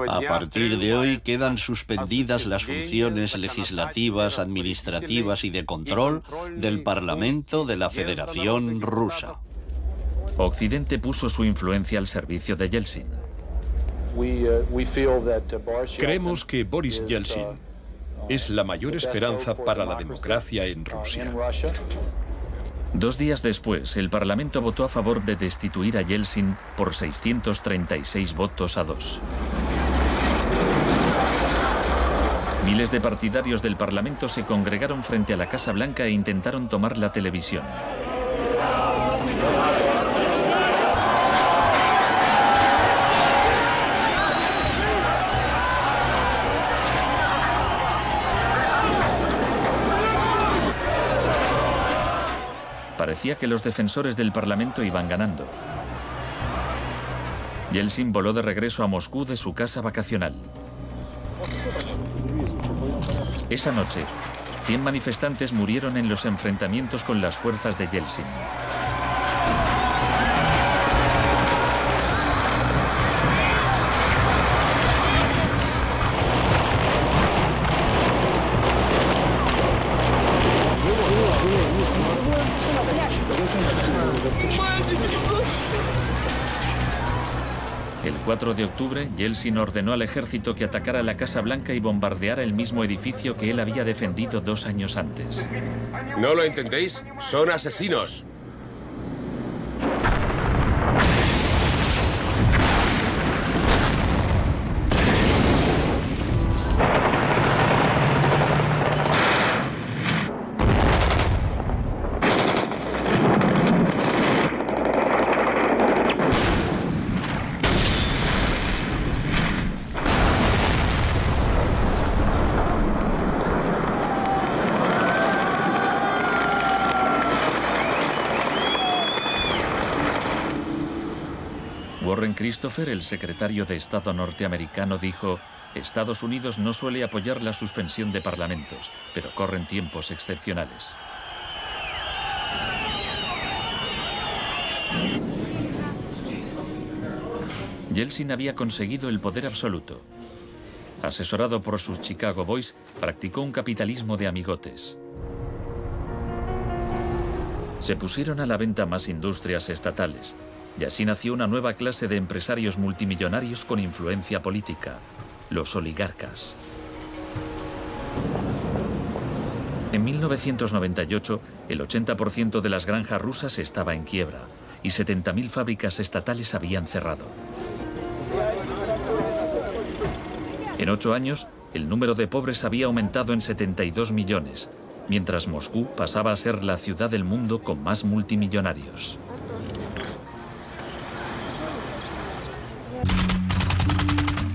A partir de hoy quedan suspendidas las funciones legislativas, administrativas y de control del Parlamento de la Federación Rusa. Occidente puso su influencia al servicio de Yeltsin. Creemos que Boris Yeltsin es la mayor esperanza para la democracia en Rusia. 2 días después, el Parlamento votó a favor de destituir a Yeltsin por 636 votos a 2. Miles de partidarios del Parlamento se congregaron frente a la Casa Blanca e intentaron tomar la televisión. Parecía que los defensores del Parlamento iban ganando. Yeltsin voló de regreso a Moscú de su casa vacacional. Esa noche, 100 manifestantes murieron en los enfrentamientos con las fuerzas de Yeltsin. El 4 de octubre, Yeltsin ordenó al ejército que atacara la Casa Blanca y bombardeara el mismo edificio que él había defendido 2 años antes. ¿No lo entendéis? ¡Son asesinos! Warren Christopher, el secretario de Estado norteamericano, dijo: Estados Unidos no suele apoyar la suspensión de parlamentos, pero corren tiempos excepcionales. Yeltsin había conseguido el poder absoluto. Asesorado por sus Chicago Boys, practicó un capitalismo de amigotes. Se pusieron a la venta más industrias estatales, y así nació una nueva clase de empresarios multimillonarios con influencia política, los oligarcas. En 1998, el 80% de las granjas rusas estaba en quiebra y 70.000 fábricas estatales habían cerrado. En 8 años, el número de pobres había aumentado en 72 millones, mientras Moscú pasaba a ser la ciudad del mundo con más multimillonarios.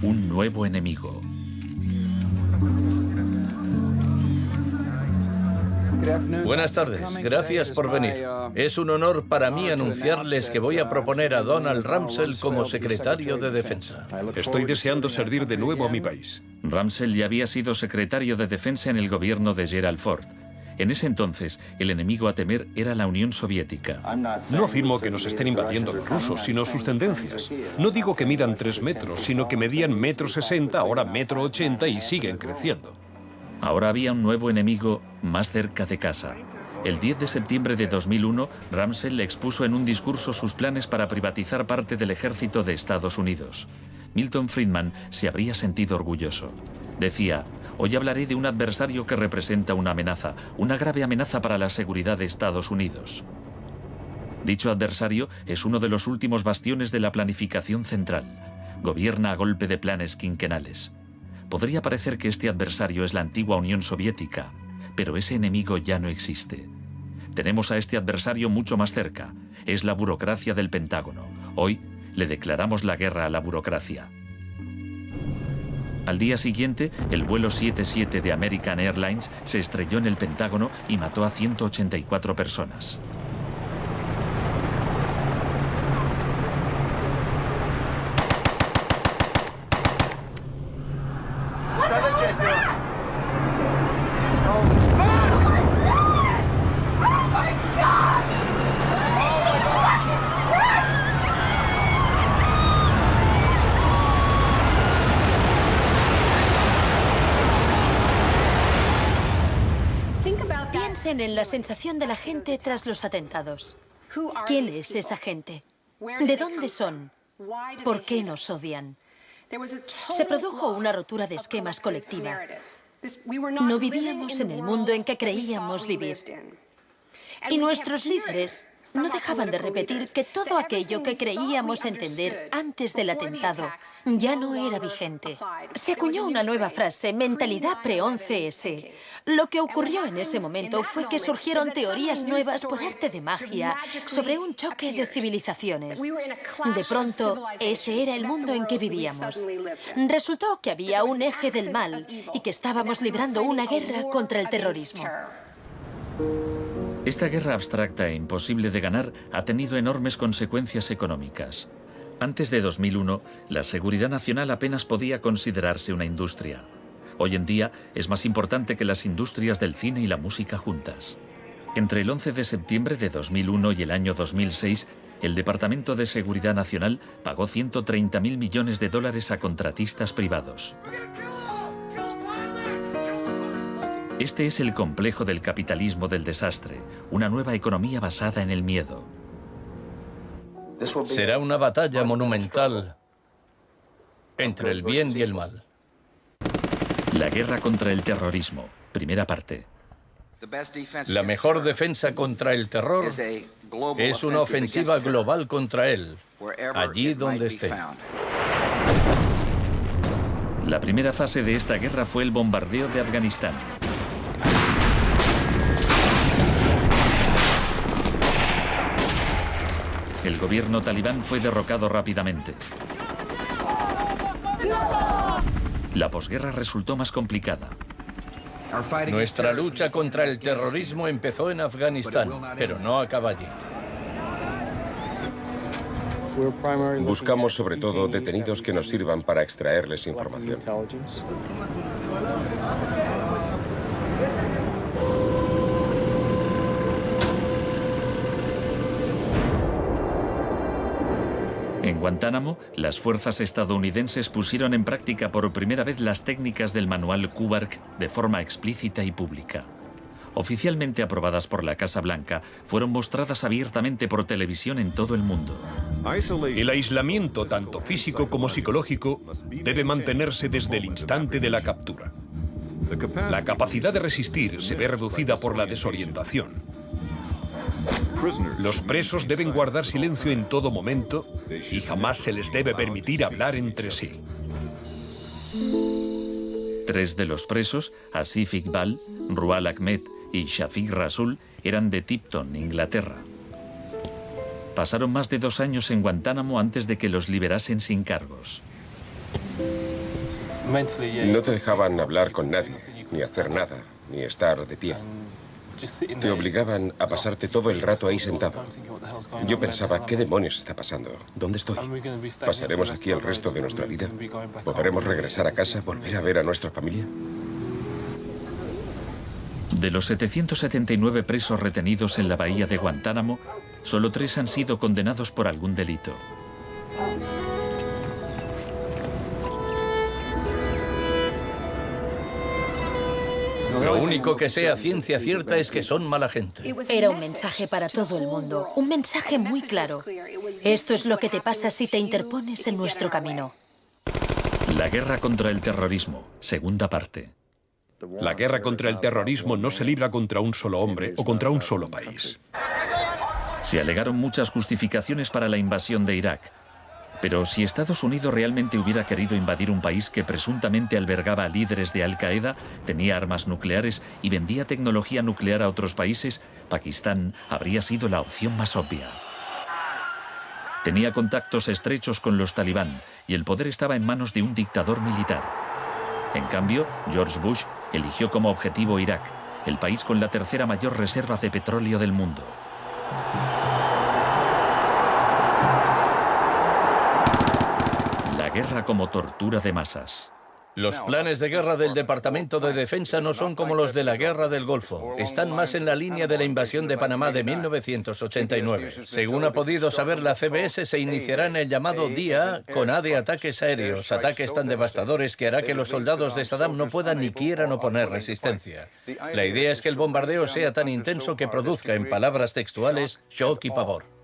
Un nuevo enemigo. Buenas tardes, gracias por venir. Es un honor para mí anunciarles que voy a proponer a Donald Rumsfeld como secretario de Defensa. Estoy deseando servir de nuevo a mi país. Rumsfeld ya había sido secretario de Defensa en el gobierno de Gerald Ford. En ese entonces, el enemigo a temer era la Unión Soviética. No afirmo que nos estén invadiendo los rusos, sino sus tendencias. No digo que midan 3 metros, sino que medían 1,60 m, ahora 1,80 m y siguen creciendo. Ahora había un nuevo enemigo más cerca de casa. El 10 de septiembre de 2001, Rumsfeld expuso en un discurso sus planes para privatizar parte del ejército de Estados Unidos. Milton Friedman se habría sentido orgulloso. Decía: hoy hablaré de un adversario que representa una grave amenaza para la seguridad de Estados Unidos. Dicho adversario es uno de los últimos bastiones de la planificación central. Gobierna a golpe de planes quinquenales. Podría parecer que este adversario es la antigua Unión Soviética, pero ese enemigo ya no existe. Tenemos a este adversario mucho más cerca. Es la burocracia del Pentágono. Hoy le declaramos la guerra a la burocracia. Al día siguiente, el vuelo 77 de American Airlines se estrelló en el Pentágono y mató a 184 personas. Piensen en la sensación de la gente tras los atentados. ¿Quién es esa gente? ¿De dónde son? ¿Por qué nos odian? Se produjo una rotura de esquemas colectiva. No vivíamos en el mundo en que creíamos vivir. Y nuestros líderes no dejaban de repetir que todo aquello que creíamos entender antes del atentado ya no era vigente. Se acuñó una nueva frase, mentalidad pre-11S. Lo que ocurrió en ese momento fue que surgieron teorías nuevas por arte de magia sobre un choque de civilizaciones. De pronto, ese era el mundo en que vivíamos. Resultó que había un eje del mal y que estábamos librando una guerra contra el terrorismo. Esta guerra abstracta e imposible de ganar ha tenido enormes consecuencias económicas. Antes de 2001, la seguridad nacional apenas podía considerarse una industria. Hoy en día es más importante que las industrias del cine y la música juntas. Entre el 11 de septiembre de 2001 y el año 2006, el Departamento de Seguridad Nacional pagó $130.000 millones a contratistas privados. Este es el complejo del capitalismo del desastre, una nueva economía basada en el miedo. Será una batalla monumental entre el bien y el mal. La guerra contra el terrorismo, primera parte. La mejor defensa contra el terror es una ofensiva global contra él, allí donde esté. La primera fase de esta guerra fue el bombardeo de Afganistán. El gobierno talibán fue derrocado rápidamente. La posguerra resultó más complicada. Nuestra lucha contra el terrorismo empezó en Afganistán, pero no acaba allí. Buscamos sobre todo detenidos que nos sirvan para extraerles información. En Guantánamo, las fuerzas estadounidenses pusieron en práctica por primera vez las técnicas del manual Kubark de forma explícita y pública. Oficialmente aprobadas por la Casa Blanca, fueron mostradas abiertamente por televisión en todo el mundo. El aislamiento, tanto físico como psicológico, debe mantenerse desde el instante de la captura. La capacidad de resistir se ve reducida por la desorientación. Los presos deben guardar silencio en todo momento y jamás se les debe permitir hablar entre sí. 3 de los presos, Asif Iqbal, Rual Ahmed y Shafiq Rasul, eran de Tipton, Inglaterra. Pasaron más de 2 años en Guantánamo antes de que los liberasen sin cargos. No te dejaban hablar con nadie, ni hacer nada, ni estar de pie. Te obligaban a pasarte todo el rato ahí sentado. Yo pensaba, ¿qué demonios está pasando? ¿Dónde estoy? ¿Pasaremos aquí el resto de nuestra vida? ¿Podremos regresar a casa, volver a ver a nuestra familia? De los 779 presos retenidos en la bahía de Guantánamo, solo 3 han sido condenados por algún delito. Lo único que sé a ciencia cierta es que son mala gente. Era un mensaje para todo el mundo, un mensaje muy claro. Esto es lo que te pasa si te interpones en nuestro camino. La guerra contra el terrorismo, segunda parte. La guerra contra el terrorismo no se libra contra un solo hombre o contra un solo país. Se alegaron muchas justificaciones para la invasión de Irak. Pero si Estados Unidos realmente hubiera querido invadir un país que presuntamente albergaba a líderes de Al-Qaeda, tenía armas nucleares y vendía tecnología nuclear a otros países, Pakistán habría sido la opción más obvia. Tenía contactos estrechos con los talibán y el poder estaba en manos de un dictador militar. En cambio, George Bush eligió como objetivo Irak, el país con la tercera mayor reserva de petróleo del mundo. La guerra como tortura de masas. Los planes de guerra del Departamento de Defensa no son como los de la Guerra del Golfo. Están más en la línea de la invasión de Panamá de 1989. Según ha podido saber la CBS, se iniciará en el llamado Día A con A de ataques aéreos, ataques tan devastadores que hará que los soldados de Saddam no puedan ni quieran oponer resistencia. La idea es que el bombardeo sea tan intenso que produzca, en palabras textuales, shock y pavor.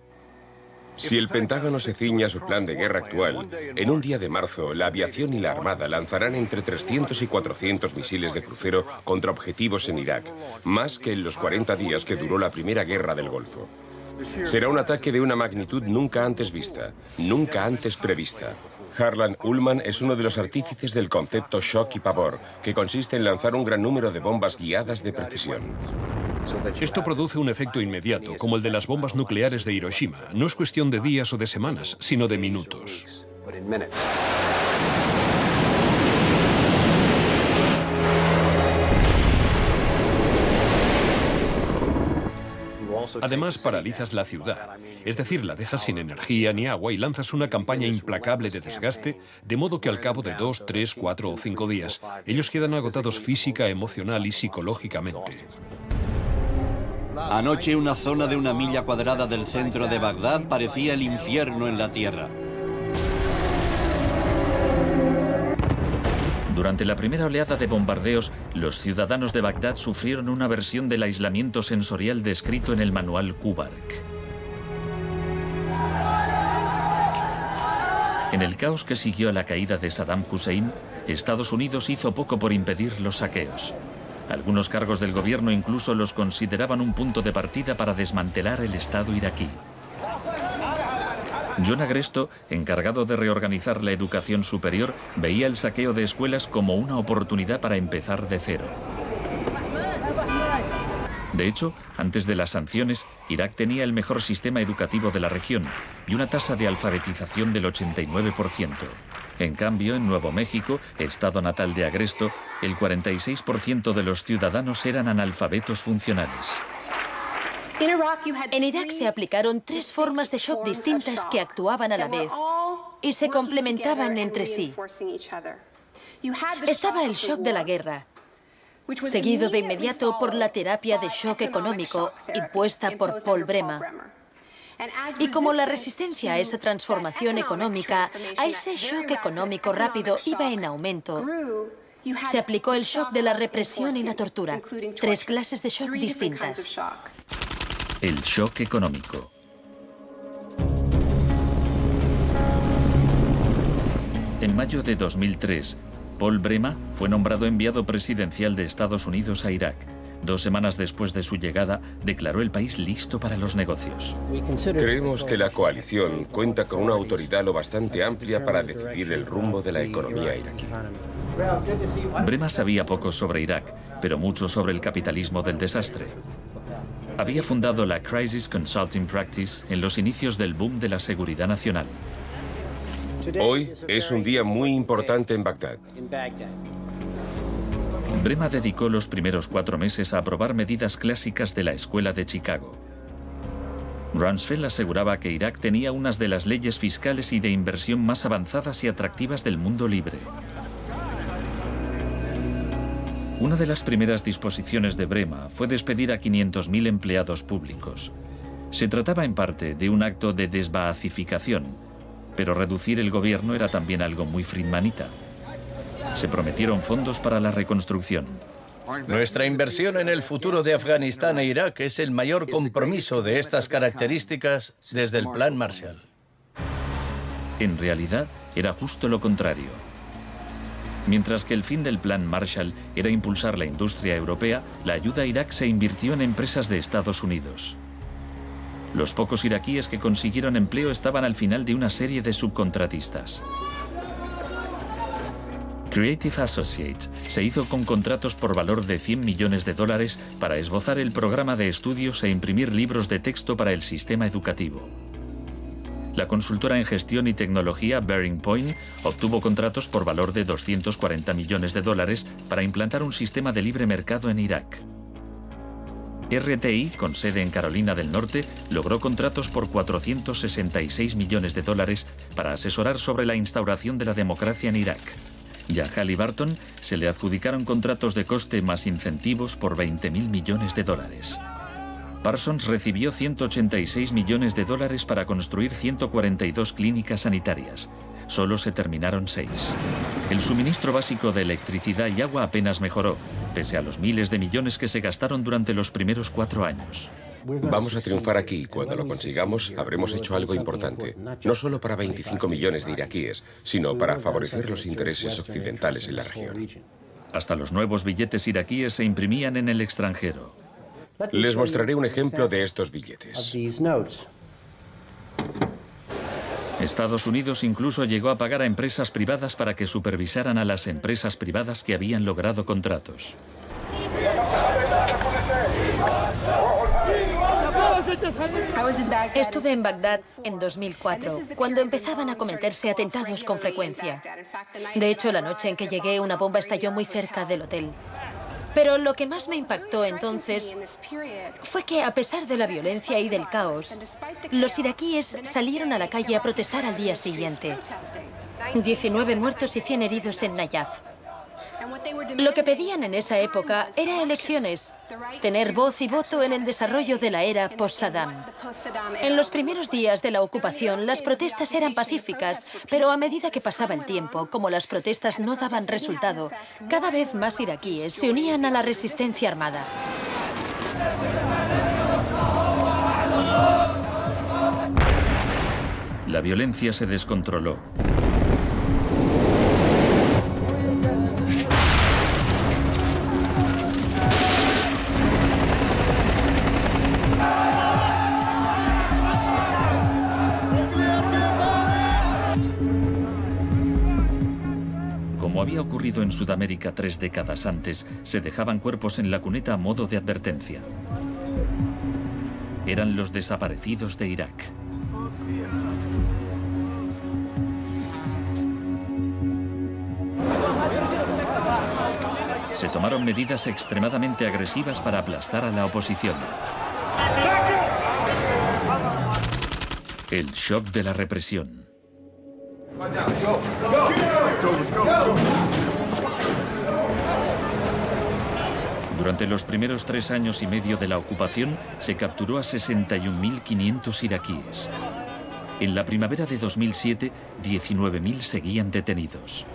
Si el Pentágono se ciña a su plan de guerra actual, en un día de marzo, la aviación y la armada lanzarán entre 300 y 400 misiles de crucero contra objetivos en Irak, más que en los 40 días que duró la primera guerra del Golfo. Será un ataque de una magnitud nunca antes vista, nunca antes prevista. Harlan Ullman es uno de los artífices del concepto shock y pavor, que consiste en lanzar un gran número de bombas guiadas de precisión. Esto produce un efecto inmediato, como el de las bombas nucleares de Hiroshima. No es cuestión de días o de semanas, sino de minutos. Además, paralizas la ciudad, es decir, la dejas sin energía ni agua y lanzas una campaña implacable de desgaste, de modo que al cabo de 2, 3, 4 o 5 días, ellos quedan agotados física, emocional y psicológicamente. Anoche una zona de 1 milla cuadrada del centro de Bagdad parecía el infierno en la tierra. Durante la primera oleada de bombardeos, los ciudadanos de Bagdad sufrieron una versión del aislamiento sensorial descrito en el manual Kubark. En el caos que siguió a la caída de Saddam Hussein, Estados Unidos hizo poco por impedir los saqueos. Algunos cargos del gobierno incluso los consideraban un punto de partida para desmantelar el Estado iraquí. John Agresto, encargado de reorganizar la educación superior, veía el saqueo de escuelas como una oportunidad para empezar de cero. De hecho, antes de las sanciones, Irak tenía el mejor sistema educativo de la región y una tasa de alfabetización del 89%. En cambio, en Nuevo México, estado natal de Agresto, el 46% de los ciudadanos eran analfabetos funcionales. En Irak se aplicaron 3 formas de shock distintas que actuaban a la vez y se complementaban entre sí. Estaba el shock de la guerra, seguido de inmediato por la terapia de shock económico impuesta por Paul Bremer. Y como la resistencia a esa transformación económica, a ese shock económico rápido iba en aumento, se aplicó el shock de la represión y la tortura. 3 clases de shock distintas. El shock económico. En mayo de 2003, Paul Bremer fue nombrado enviado presidencial de Estados Unidos a Irak. 2 semanas después de su llegada, declaró el país listo para los negocios. Creemos que la coalición cuenta con una autoridad lo bastante amplia para decidir el rumbo de la economía iraquí. Bremer sabía poco sobre Irak, pero mucho sobre el capitalismo del desastre. Había fundado la Crisis Consulting Practice en los inicios del boom de la seguridad nacional. Hoy es un día muy importante en Bagdad. Bremer dedicó los primeros 4 meses a aprobar medidas clásicas de la Escuela de Chicago. Rumsfeld aseguraba que Irak tenía unas de las leyes fiscales y de inversión más avanzadas y atractivas del mundo libre. Una de las primeras disposiciones de Bremer fue despedir a 500.000 empleados públicos. Se trataba en parte de un acto de desbaacificación, pero reducir el gobierno era también algo muy friedmanita. Se prometieron fondos para la reconstrucción. Nuestra inversión en el futuro de Afganistán e Irak es el mayor compromiso de estas características desde el Plan Marshall. En realidad, era justo lo contrario. Mientras que el fin del Plan Marshall era impulsar la industria europea, la ayuda a Irak se invirtió en empresas de Estados Unidos. Los pocos iraquíes que consiguieron empleo estaban al final de una serie de subcontratistas. Creative Associates se hizo con contratos por valor de $100 millones para esbozar el programa de estudios e imprimir libros de texto para el sistema educativo. La consultora en gestión y tecnología Bearing Point obtuvo contratos por valor de $240 millones para implantar un sistema de libre mercado en Irak. RTI, con sede en Carolina del Norte, logró contratos por $466 millones para asesorar sobre la instauración de la democracia en Irak. Y a Halliburton se le adjudicaron contratos de coste más incentivos por $20.000 millones. Parsons recibió $186 millones para construir 142 clínicas sanitarias. Solo se terminaron 6. El suministro básico de electricidad y agua apenas mejoró, pese a los miles de millones que se gastaron durante los primeros 4 años. Vamos a triunfar aquí y cuando lo consigamos habremos hecho algo importante, no solo para 25 millones de iraquíes, sino para favorecer los intereses occidentales en la región. Hasta los nuevos billetes iraquíes se imprimían en el extranjero. Les mostraré un ejemplo de estos billetes. Estados Unidos incluso llegó a pagar a empresas privadas para que supervisaran a las empresas privadas que habían logrado contratos. Estuve en Bagdad en 2004, cuando empezaban a cometerse atentados con frecuencia. De hecho, la noche en que llegué, una bomba estalló muy cerca del hotel. Pero lo que más me impactó entonces fue que, a pesar de la violencia y del caos, los iraquíes salieron a la calle a protestar al día siguiente. 19 muertos y 100 heridos en Nayaf. Lo que pedían en esa época era elecciones, tener voz y voto en el desarrollo de la era post-Saddam. En los primeros días de la ocupación, las protestas eran pacíficas, pero a medida que pasaba el tiempo, como las protestas no daban resultado, cada vez más iraquíes se unían a la resistencia armada. La violencia se descontroló. Como había ocurrido en Sudamérica 3 décadas antes, se dejaban cuerpos en la cuneta a modo de advertencia. Eran los desaparecidos de Irak. Se tomaron medidas extremadamente agresivas para aplastar a la oposición. El shock de la represión. Durante los primeros 3 años y medio de la ocupación, se capturó a 61.500 iraquíes. En la primavera de 2007, 19.000 seguían detenidos.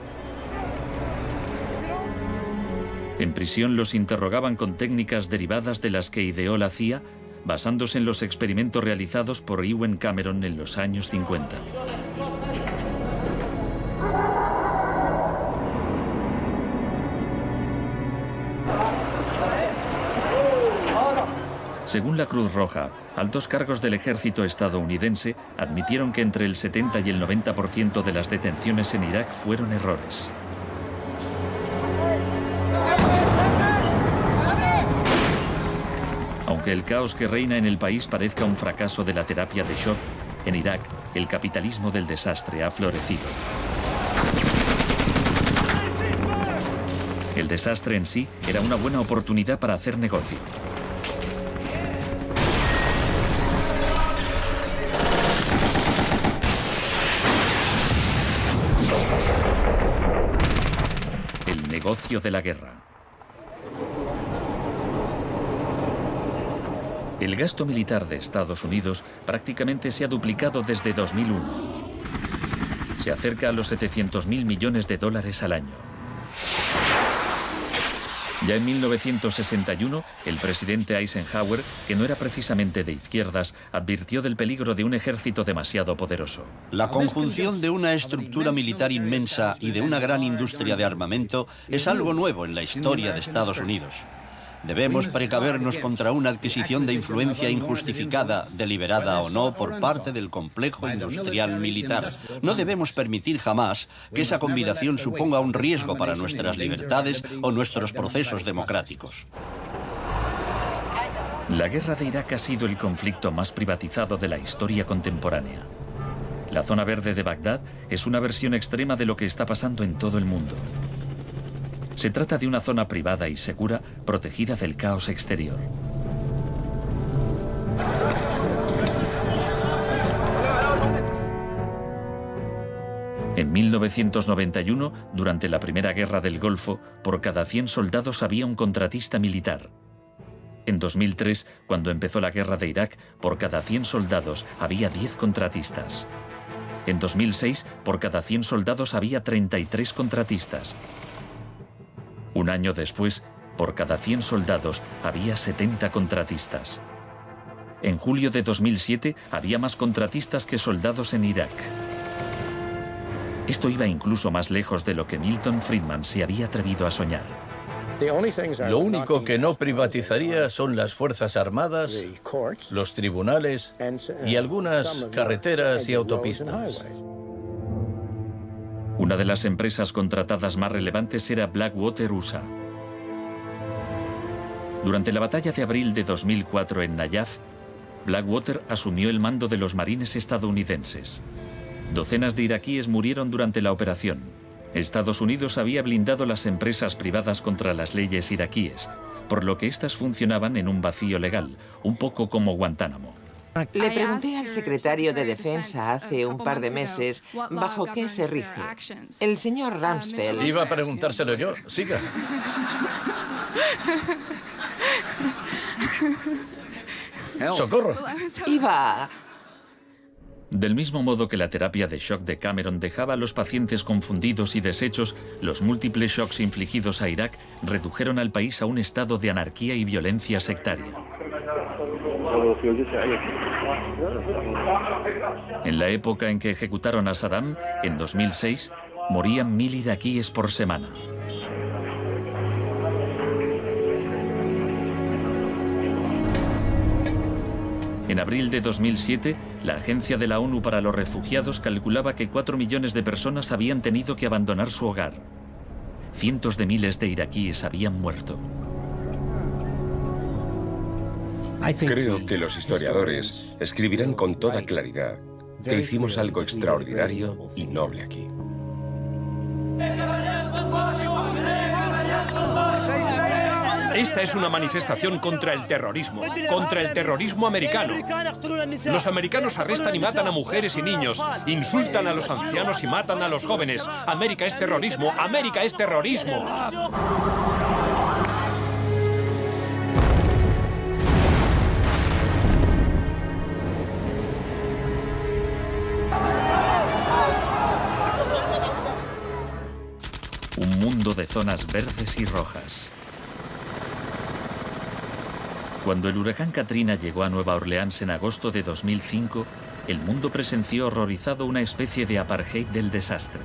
En prisión los interrogaban con técnicas derivadas de las que ideó la CIA, basándose en los experimentos realizados por Ewen Cameron en los años 50. Según la Cruz Roja, altos cargos del ejército estadounidense admitieron que entre el 70 y el 90% de las detenciones en Irak fueron errores. Aunque el caos que reina en el país parezca un fracaso de la terapia de shock, en Irak el capitalismo del desastre ha florecido. El desastre en sí era una buena oportunidad para hacer negocio. El negocio de la guerra. El gasto militar de Estados Unidos prácticamente se ha duplicado desde 2001. Se acerca a los 700.000 millones de dólares al año. Ya en 1961, el presidente Eisenhower, que no era precisamente de izquierdas, advirtió del peligro de un ejército demasiado poderoso. La conjunción de una estructura militar inmensa y de una gran industria de armamento es algo nuevo en la historia de Estados Unidos. Debemos precavernos contra una adquisición de influencia injustificada, deliberada o no, por parte del complejo industrial militar. No debemos permitir jamás que esa combinación suponga un riesgo para nuestras libertades o nuestros procesos democráticos. La guerra de Irak ha sido el conflicto más privatizado de la historia contemporánea. La zona verde de Bagdad es una versión extrema de lo que está pasando en todo el mundo. Se trata de una zona privada y segura, protegida del caos exterior. En 1991, durante la Primera Guerra del Golfo, por cada 100 soldados había un contratista militar. En 2003, cuando empezó la guerra de Irak, por cada 100 soldados había 10 contratistas. En 2006, por cada 100 soldados había 33 contratistas. Un año después, por cada 100 soldados había 70 contratistas. En julio de 2007 había más contratistas que soldados en Irak. Esto iba incluso más lejos de lo que Milton Friedman se había atrevido a soñar. Lo único que no privatizaría son las Fuerzas Armadas, los tribunales y algunas carreteras y autopistas. Una de las empresas contratadas más relevantes era Blackwater USA. Durante la batalla de abril de 2004 en Nayaf, Blackwater asumió el mando de los marines estadounidenses. Docenas de iraquíes murieron durante la operación. Estados Unidos había blindado las empresas privadas contra las leyes iraquíes, por lo que éstas funcionaban en un vacío legal, un poco como Guantánamo. Le pregunté al secretario de Defensa hace un par de meses bajo qué se rige. El señor Rumsfeld... Iba a preguntárselo yo. Siga. ¡Socorro! Iba... Del mismo modo que la terapia de shock de Cameron dejaba a los pacientes confundidos y deshechos, los múltiples shocks infligidos a Irak redujeron al país a un estado de anarquía y violencia sectaria. En la época en que ejecutaron a Saddam, en 2006, morían 1000 iraquíes por semana. En abril de 2007, la Agencia de la ONU para los Refugiados calculaba que 4 millones de personas habían tenido que abandonar su hogar. Cientos de miles de iraquíes habían muerto. Creo que los historiadores escribirán con toda claridad que hicimos algo extraordinario y noble aquí. Esta es una manifestación contra el terrorismo americano. Los americanos arrestan y matan a mujeres y niños, insultan a los ancianos y matan a los jóvenes. América es terrorismo, América es terrorismo. Un mundo de zonas verdes y rojas. Cuando el huracán Katrina llegó a Nueva Orleans en agosto de 2005, el mundo presenció horrorizado una especie de apartheid del desastre.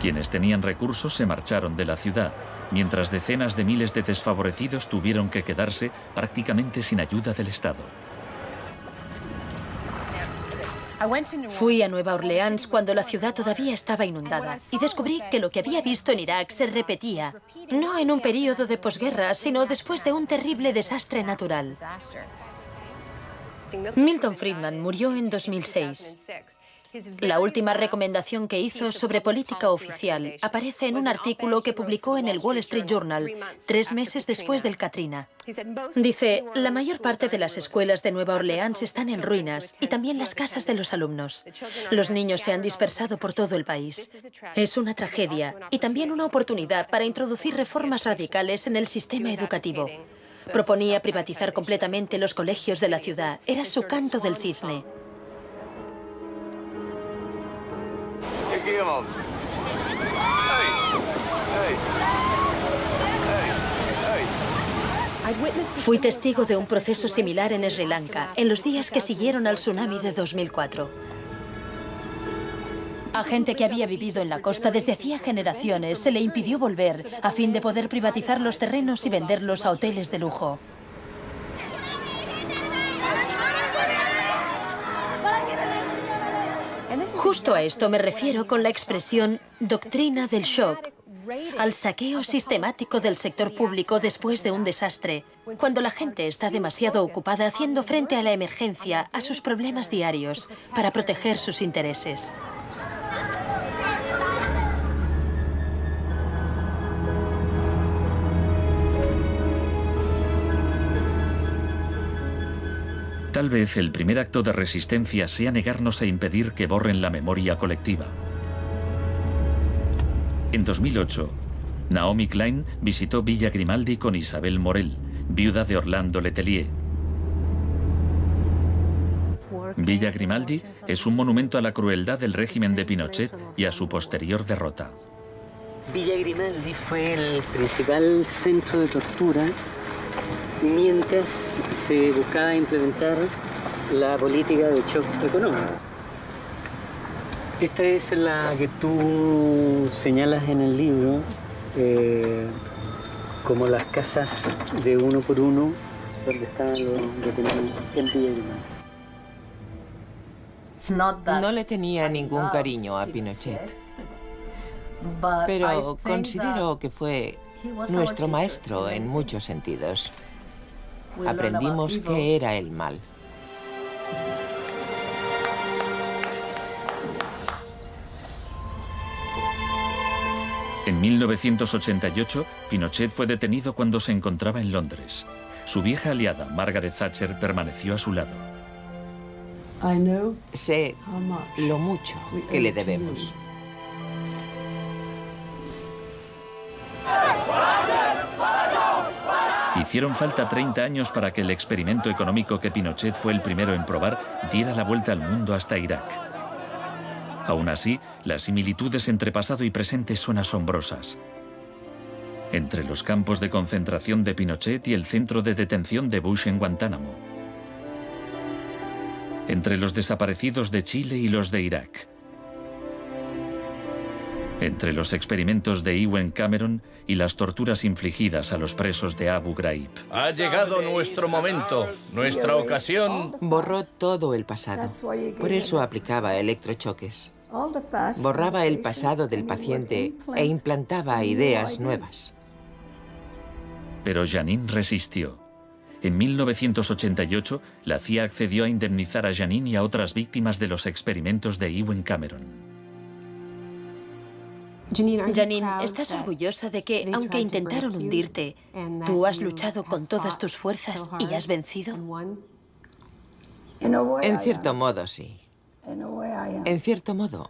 Quienes tenían recursos se marcharon de la ciudad, mientras decenas de miles de desfavorecidos tuvieron que quedarse prácticamente sin ayuda del Estado. Fui a Nueva Orleans cuando la ciudad todavía estaba inundada y descubrí que lo que había visto en Irak se repetía, no en un periodo de posguerra, sino después de un terrible desastre natural. Milton Friedman murió en 2006. La última recomendación que hizo sobre política oficial aparece en un artículo que publicó en el Wall Street Journal 3 meses después del Katrina. Dice, la mayor parte de las escuelas de Nueva Orleans están en ruinas y también las casas de los alumnos. Los niños se han dispersado por todo el país. Es una tragedia y también una oportunidad para introducir reformas radicales en el sistema educativo. Proponía privatizar completamente los colegios de la ciudad. Era su canto del cisne. Fui testigo de un proceso similar en Sri Lanka, en los días que siguieron al tsunami de 2004. A gente que había vivido en la costa desde hacía generaciones se le impidió volver a fin de poder privatizar los terrenos y venderlos a hoteles de lujo. Justo a esto me refiero con la expresión doctrina del shock, al saqueo sistemático del sector público después de un desastre, cuando la gente está demasiado ocupada haciendo frente a la emergencia, a sus problemas diarios, para proteger sus intereses. Tal vez el primer acto de resistencia sea negarnos a impedir que borren la memoria colectiva. En 2008, Naomi Klein visitó Villa Grimaldi con Isabel Morel, viuda de Orlando Letelier. Villa Grimaldi es un monumento a la crueldad del régimen de Pinochet y a su posterior derrota. Villa Grimaldi fue el principal centro de tortura mientras se buscaba implementar la política de shock económico. Esta es la que tú señalas en el libro como las casas de uno por uno donde estaban los detenidos en Villa Grimaldi. No le tenía ningún cariño a Pinochet, pero considero que fue nuestro maestro en muchos sentidos. Aprendimos qué era el mal. En 1988, Pinochet fue detenido cuando se encontraba en Londres. su vieja aliada, Margaret Thatcher, permaneció a su lado. Sé lo mucho que le debemos. Hicieron falta 30 años para que el experimento económico que Pinochet fue el primero en probar diera la vuelta al mundo hasta Irak. Aún así, las similitudes entre pasado y presente son asombrosas. Entre los campos de concentración de Pinochet y el centro de detención de Bush en Guantánamo. Entre los desaparecidos de Chile y los de Irak. Entre los experimentos de Ewen Cameron y las torturas infligidas a los presos de Abu Ghraib. Ha llegado nuestro momento, nuestra ocasión. Borró todo el pasado. Por eso aplicaba electrochoques. Borraba el pasado del paciente e implantaba ideas nuevas. Pero Janine resistió. En 1988, la CIA accedió a indemnizar a Janine y a otras víctimas de los experimentos de Ewen Cameron. Janine, ¿estás orgullosa de que, aunque intentaron hundirte, tú has luchado con todas tus fuerzas y has vencido? En cierto modo, sí. En cierto modo.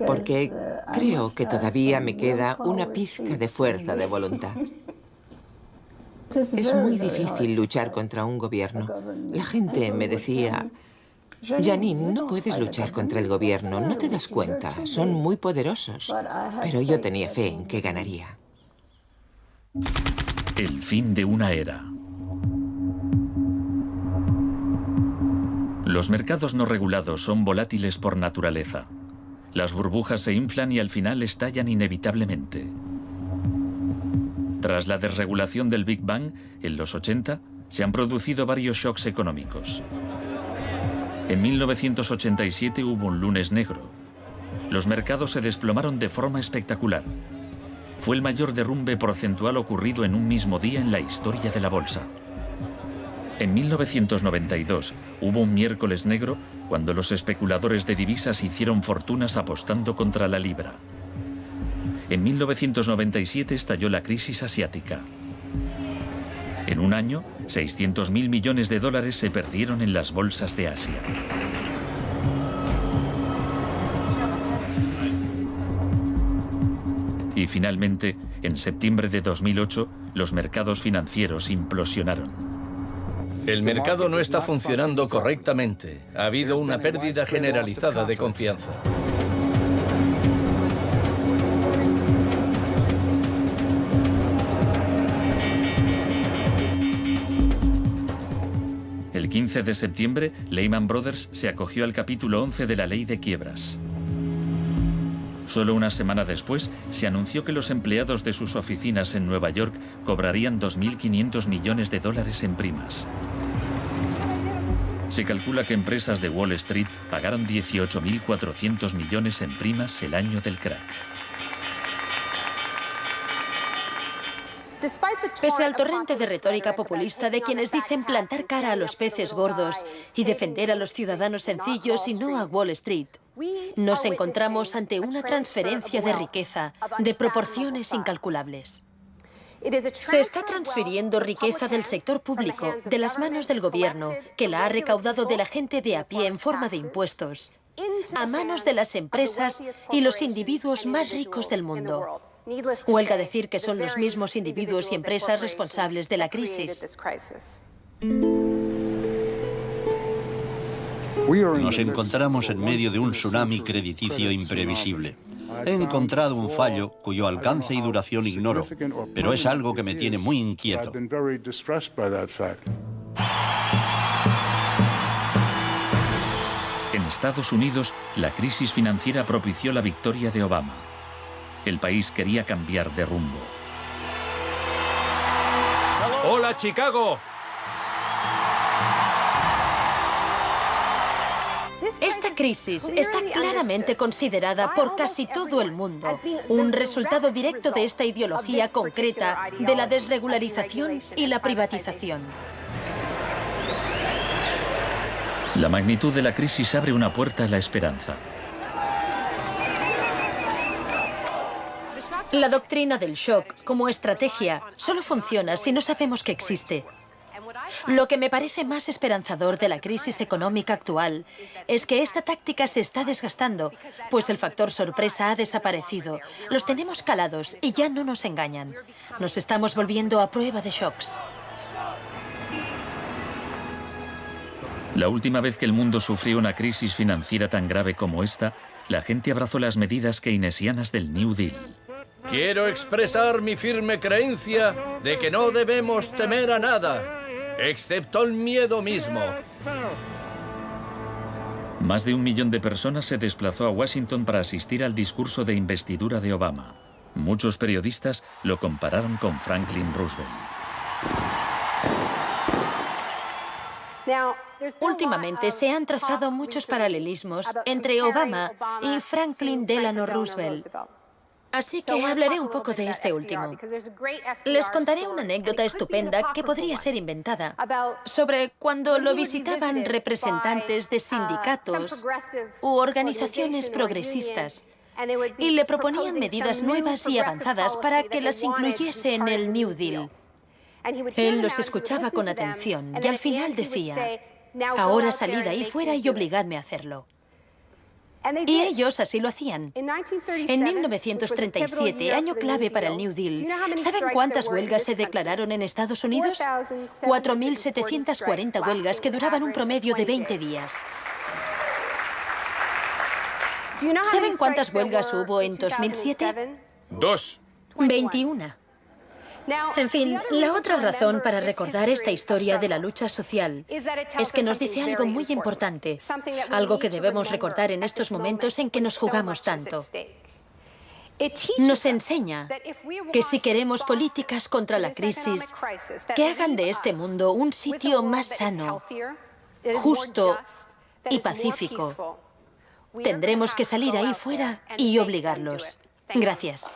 Porque creo que todavía me queda una pizca de fuerza de voluntad. Es muy difícil luchar contra un gobierno. La gente me decía: Janine, no puedes luchar contra el gobierno, no te das cuenta, son muy poderosos. Pero yo tenía fe en que ganaría. El fin de una era. Los mercados no regulados son volátiles por naturaleza. Las burbujas se inflan y al final estallan inevitablemente. Tras la desregulación del Big Bang, en los 80, se han producido varios shocks económicos. En 1987 hubo un lunes negro. Los mercados se desplomaron de forma espectacular. Fue el mayor derrumbe porcentual ocurrido en un mismo día en la historia de la bolsa. En 1992 hubo un miércoles negro cuando los especuladores de divisas hicieron fortunas apostando contra la libra. En 1997 estalló la crisis asiática. En un año, 600.000 millones de dólares se perdieron en las bolsas de Asia. Y finalmente, en septiembre de 2008, los mercados financieros implosionaron. El mercado no está funcionando correctamente. Ha habido una pérdida generalizada de confianza. El 15 de septiembre, Lehman Brothers se acogió al capítulo 11 de la Ley de Quiebras. Solo una semana después, se anunció que los empleados de sus oficinas en Nueva York cobrarían 2.500 millones de dólares en primas. Se calcula que empresas de Wall Street pagaron 18.400 millones en primas el año del crack. Pese al torrente de retórica populista de quienes dicen plantar cara a los peces gordos y defender a los ciudadanos sencillos y no a Wall Street, nos encontramos ante una transferencia de riqueza de proporciones incalculables. Se está transfiriendo riqueza del sector público, de las manos del gobierno, que la ha recaudado de la gente de a pie en forma de impuestos, a manos de las empresas y los individuos más ricos del mundo. Huelga decir que son los mismos individuos y empresas responsables de la crisis. Nos encontramos en medio de un tsunami crediticio imprevisible. He encontrado un fallo cuyo alcance y duración ignoro, pero es algo que me tiene muy inquieto. En Estados Unidos, la crisis financiera propició la victoria de Obama. El país quería cambiar de rumbo. ¡Hola, Chicago! Esta crisis está claramente considerada por casi todo el mundo un resultado directo de esta ideología concreta de la desregularización y la privatización. La magnitud de la crisis abre una puerta a la esperanza. La doctrina del shock como estrategia solo funciona si no sabemos que existe. Lo que me parece más esperanzador de la crisis económica actual es que esta táctica se está desgastando, pues el factor sorpresa ha desaparecido. Los tenemos calados y ya no nos engañan. Nos estamos volviendo a prueba de shocks. La última vez que el mundo sufrió una crisis financiera tan grave como esta, la gente abrazó las medidas keynesianas del New Deal. Quiero expresar mi firme creencia de que no debemos temer a nada, excepto el miedo mismo. Más de 1 millón de personas se desplazó a Washington para asistir al discurso de investidura de Obama. Muchos periodistas lo compararon con Franklin Roosevelt. Últimamente se han trazado muchos paralelismos entre Obama y Franklin Delano Roosevelt. Así que hablaré un poco de este último. Les contaré una anécdota estupenda que podría ser inventada sobre cuando lo visitaban representantes de sindicatos u organizaciones progresistas y le proponían medidas nuevas y avanzadas para que las incluyese en el New Deal. Él los escuchaba con atención y al final decía: ahora salid ahí fuera y obligadme a hacerlo. Y ellos así lo hacían. En 1937, año clave para el New Deal, ¿saben cuántas huelgas se declararon en Estados Unidos? 4.740 huelgas que duraban un promedio de 20 días. ¿Saben cuántas huelgas hubo en 2007? 2. 21. En fin, la otra razón para recordar esta historia de la lucha social es que nos dice algo muy importante, algo que debemos recordar en estos momentos en que nos jugamos tanto. Nos enseña que si queremos políticas contra la crisis que hagan de este mundo un sitio más sano, justo y pacífico, tendremos que salir ahí fuera y obligarlos. Gracias.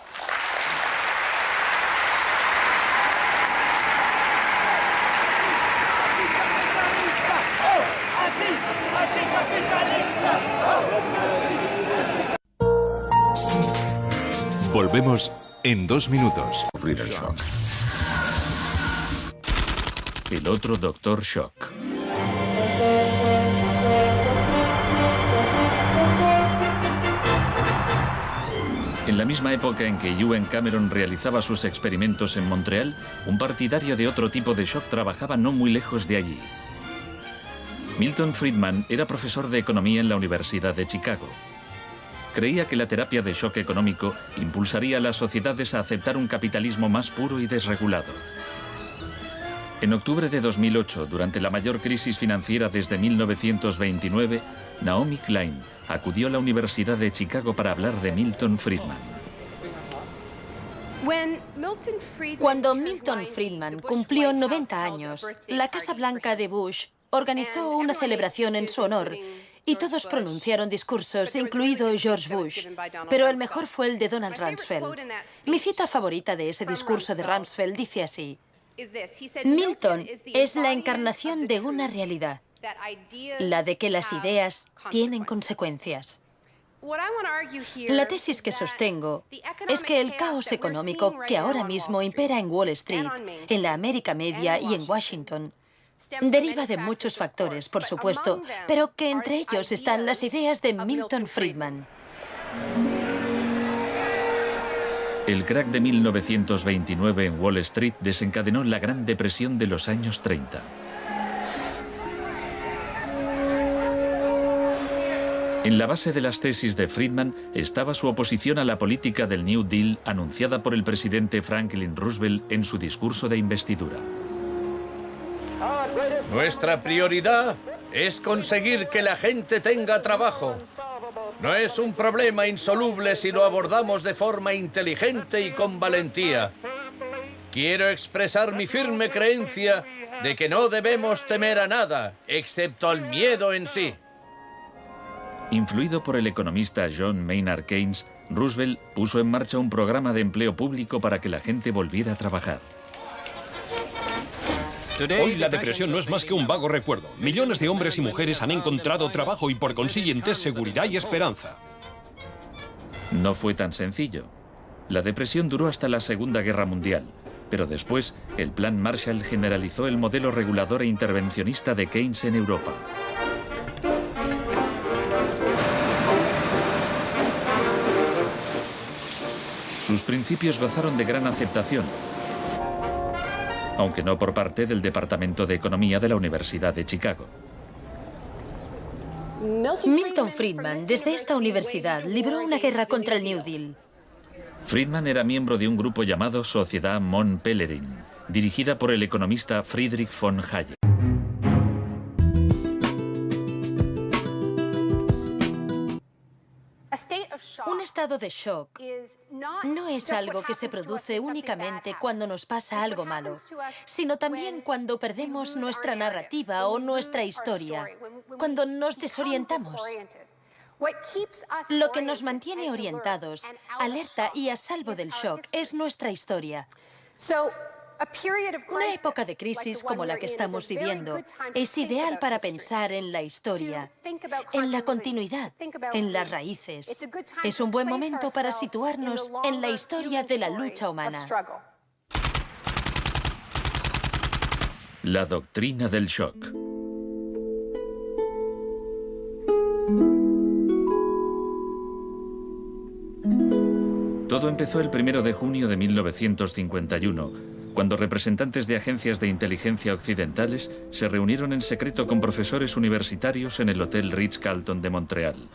Volvemos en 2 minutos. Sufrir el shock. El otro Doctor Shock. En la misma época en que Ewen Cameron realizaba sus experimentos en Montreal, un partidario de otro tipo de shock trabajaba no muy lejos de allí. Milton Friedman era profesor de economía en la Universidad de Chicago. Creía que la terapia de shock económico impulsaría a las sociedades a aceptar un capitalismo más puro y desregulado. En octubre de 2008, durante la mayor crisis financiera desde 1929, Naomi Klein acudió a la Universidad de Chicago para hablar de Milton Friedman. Cuando Milton Friedman cumplió 90 años, la Casa Blanca de Bush organizó una celebración en su honor y todos pronunciaron discursos, incluido George Bush, pero el mejor fue el de Donald Rumsfeld. Mi cita favorita de ese discurso de Rumsfeld dice así: Milton es la encarnación de una realidad, la de que las ideas tienen consecuencias. La tesis que sostengo es que el caos económico que ahora mismo impera en Wall Street, en la América Media y en Washington, deriva de muchos factores, por supuesto, pero que entre ellos están las ideas de Milton Friedman. El crack de 1929 en Wall Street desencadenó la Gran Depresión de los años 30. En la base de las tesis de Friedman estaba su oposición a la política del New Deal anunciada por el presidente Franklin Roosevelt en su discurso de investidura. Nuestra prioridad es conseguir que la gente tenga trabajo. No es un problema insoluble si lo abordamos de forma inteligente y con valentía. Quiero expresar mi firme creencia de que no debemos temer a nada, excepto al miedo en sí. Influido por el economista John Maynard Keynes, Roosevelt puso en marcha un programa de empleo público para que la gente volviera a trabajar. Hoy la depresión no es más que un vago recuerdo. Millones de hombres y mujeres han encontrado trabajo y por consiguiente seguridad y esperanza. No fue tan sencillo. La depresión duró hasta la Segunda Guerra Mundial. Pero después, el Plan Marshall generalizó el modelo regulador e intervencionista de Keynes en Europa. Sus principios gozaron de gran aceptación, aunque no por parte del Departamento de Economía de la Universidad de Chicago. Milton Friedman, desde esta universidad, libró una guerra contra el New Deal. Friedman era miembro de un grupo llamado Sociedad Mont Pelerin, dirigida por el economista Friedrich von Hayek. Un estado de shock no es algo que se produce únicamente cuando nos pasa algo malo, sino también cuando perdemos nuestra narrativa o nuestra historia, cuando nos desorientamos. Lo que nos mantiene orientados, alerta y a salvo del shock es nuestra historia. Una época de crisis como la que estamos viviendo es ideal para pensar en la historia, en la continuidad, en las raíces. Es un buen momento para situarnos en la historia de la lucha humana. La doctrina del shock. Todo empezó el 1 de junio de 1951, cuando representantes de agencias de inteligencia occidentales se reunieron en secreto con profesores universitarios en el Hotel Ritz-Carlton de Montreal.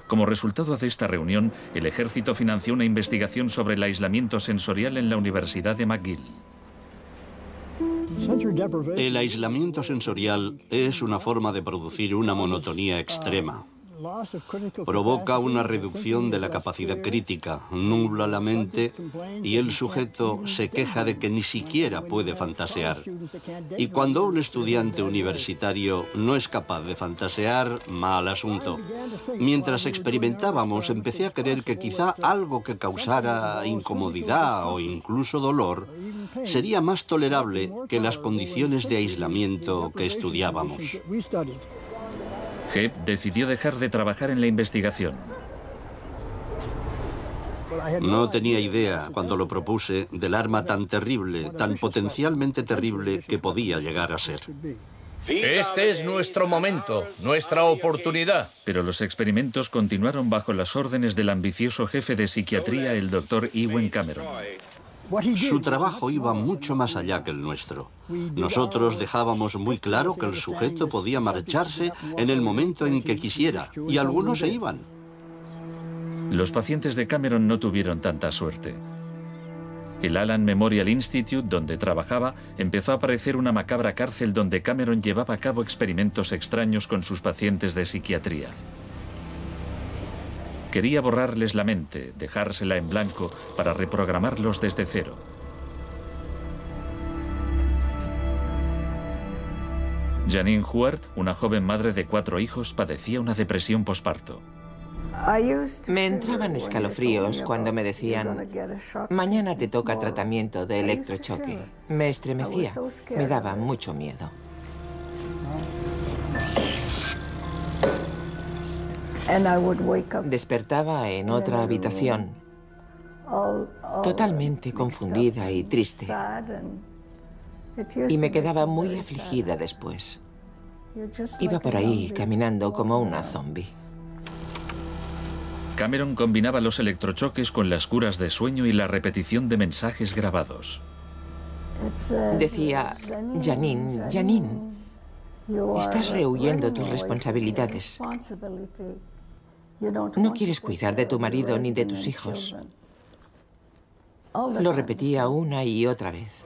Como resultado de esta reunión, el ejército financió una investigación sobre el aislamiento sensorial en la Universidad de McGill. El aislamiento sensorial es una forma de producir una monotonía extrema. Provoca una reducción de la capacidad crítica, nubla la mente y el sujeto se queja de que ni siquiera puede fantasear. Y cuando un estudiante universitario no es capaz de fantasear, mal asunto. Mientras experimentábamos, empecé a creer que quizá algo que causara incomodidad o incluso dolor sería más tolerable que las condiciones de aislamiento que estudiábamos. Hebb decidió dejar de trabajar en la investigación. No tenía idea, cuando lo propuse, del arma tan terrible, tan potencialmente terrible que podía llegar a ser. Este es nuestro momento, nuestra oportunidad. Pero los experimentos continuaron bajo las órdenes del ambicioso jefe de psiquiatría, el Dr. Ewen Cameron. Su trabajo iba mucho más allá que el nuestro. Nosotros dejábamos muy claro que el sujeto podía marcharse en el momento en que quisiera, y algunos se iban. Los pacientes de Cameron no tuvieron tanta suerte. El Allen Memorial Institute, donde trabajaba, empezó a parecer una macabra cárcel donde Cameron llevaba a cabo experimentos extraños con sus pacientes de psiquiatría. Quería borrarles la mente, dejársela en blanco para reprogramarlos desde cero. Janine Huart, una joven madre de 4 hijos, padecía una depresión posparto. Me entraban escalofríos cuando me decían, mañana te toca tratamiento de electrochoque. Me estremecía, me daba mucho miedo. Despertaba en otra habitación, totalmente confundida y triste. Y me quedaba muy afligida después. Iba por ahí caminando como una zombie. Cameron combinaba los electrochoques con las curas de sueño y la repetición de mensajes grabados. Decía, Janine, Janine, estás rehuyendo tus responsabilidades. No quieres cuidar de tu marido ni de tus hijos. Lo repetía una y otra vez.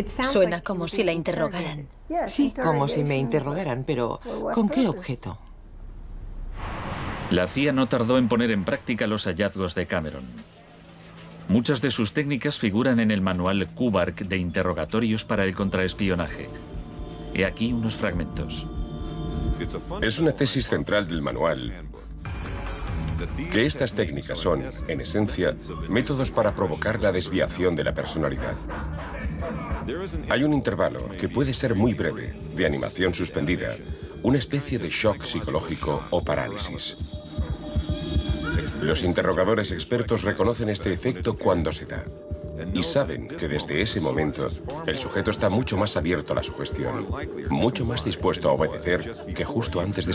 Suena como si la interrogaran. Sí, como si me interrogaran, pero ¿con qué objeto? La CIA no tardó en poner en práctica los hallazgos de Cameron. Muchas de sus técnicas figuran en el manual Kubark de interrogatorios para el contraespionaje. He aquí unos fragmentos. Es una tesis central del manual que estas técnicas son, en esencia, métodos para provocar la desviación de la personalidad. Hay un intervalo, que puede ser muy breve, de animación suspendida, una especie de shock psicológico o parálisis. Los interrogadores expertos reconocen este efecto cuando se da y saben que desde ese momento el sujeto está mucho más abierto a la sugestión, mucho más dispuesto a obedecer que justo antes de su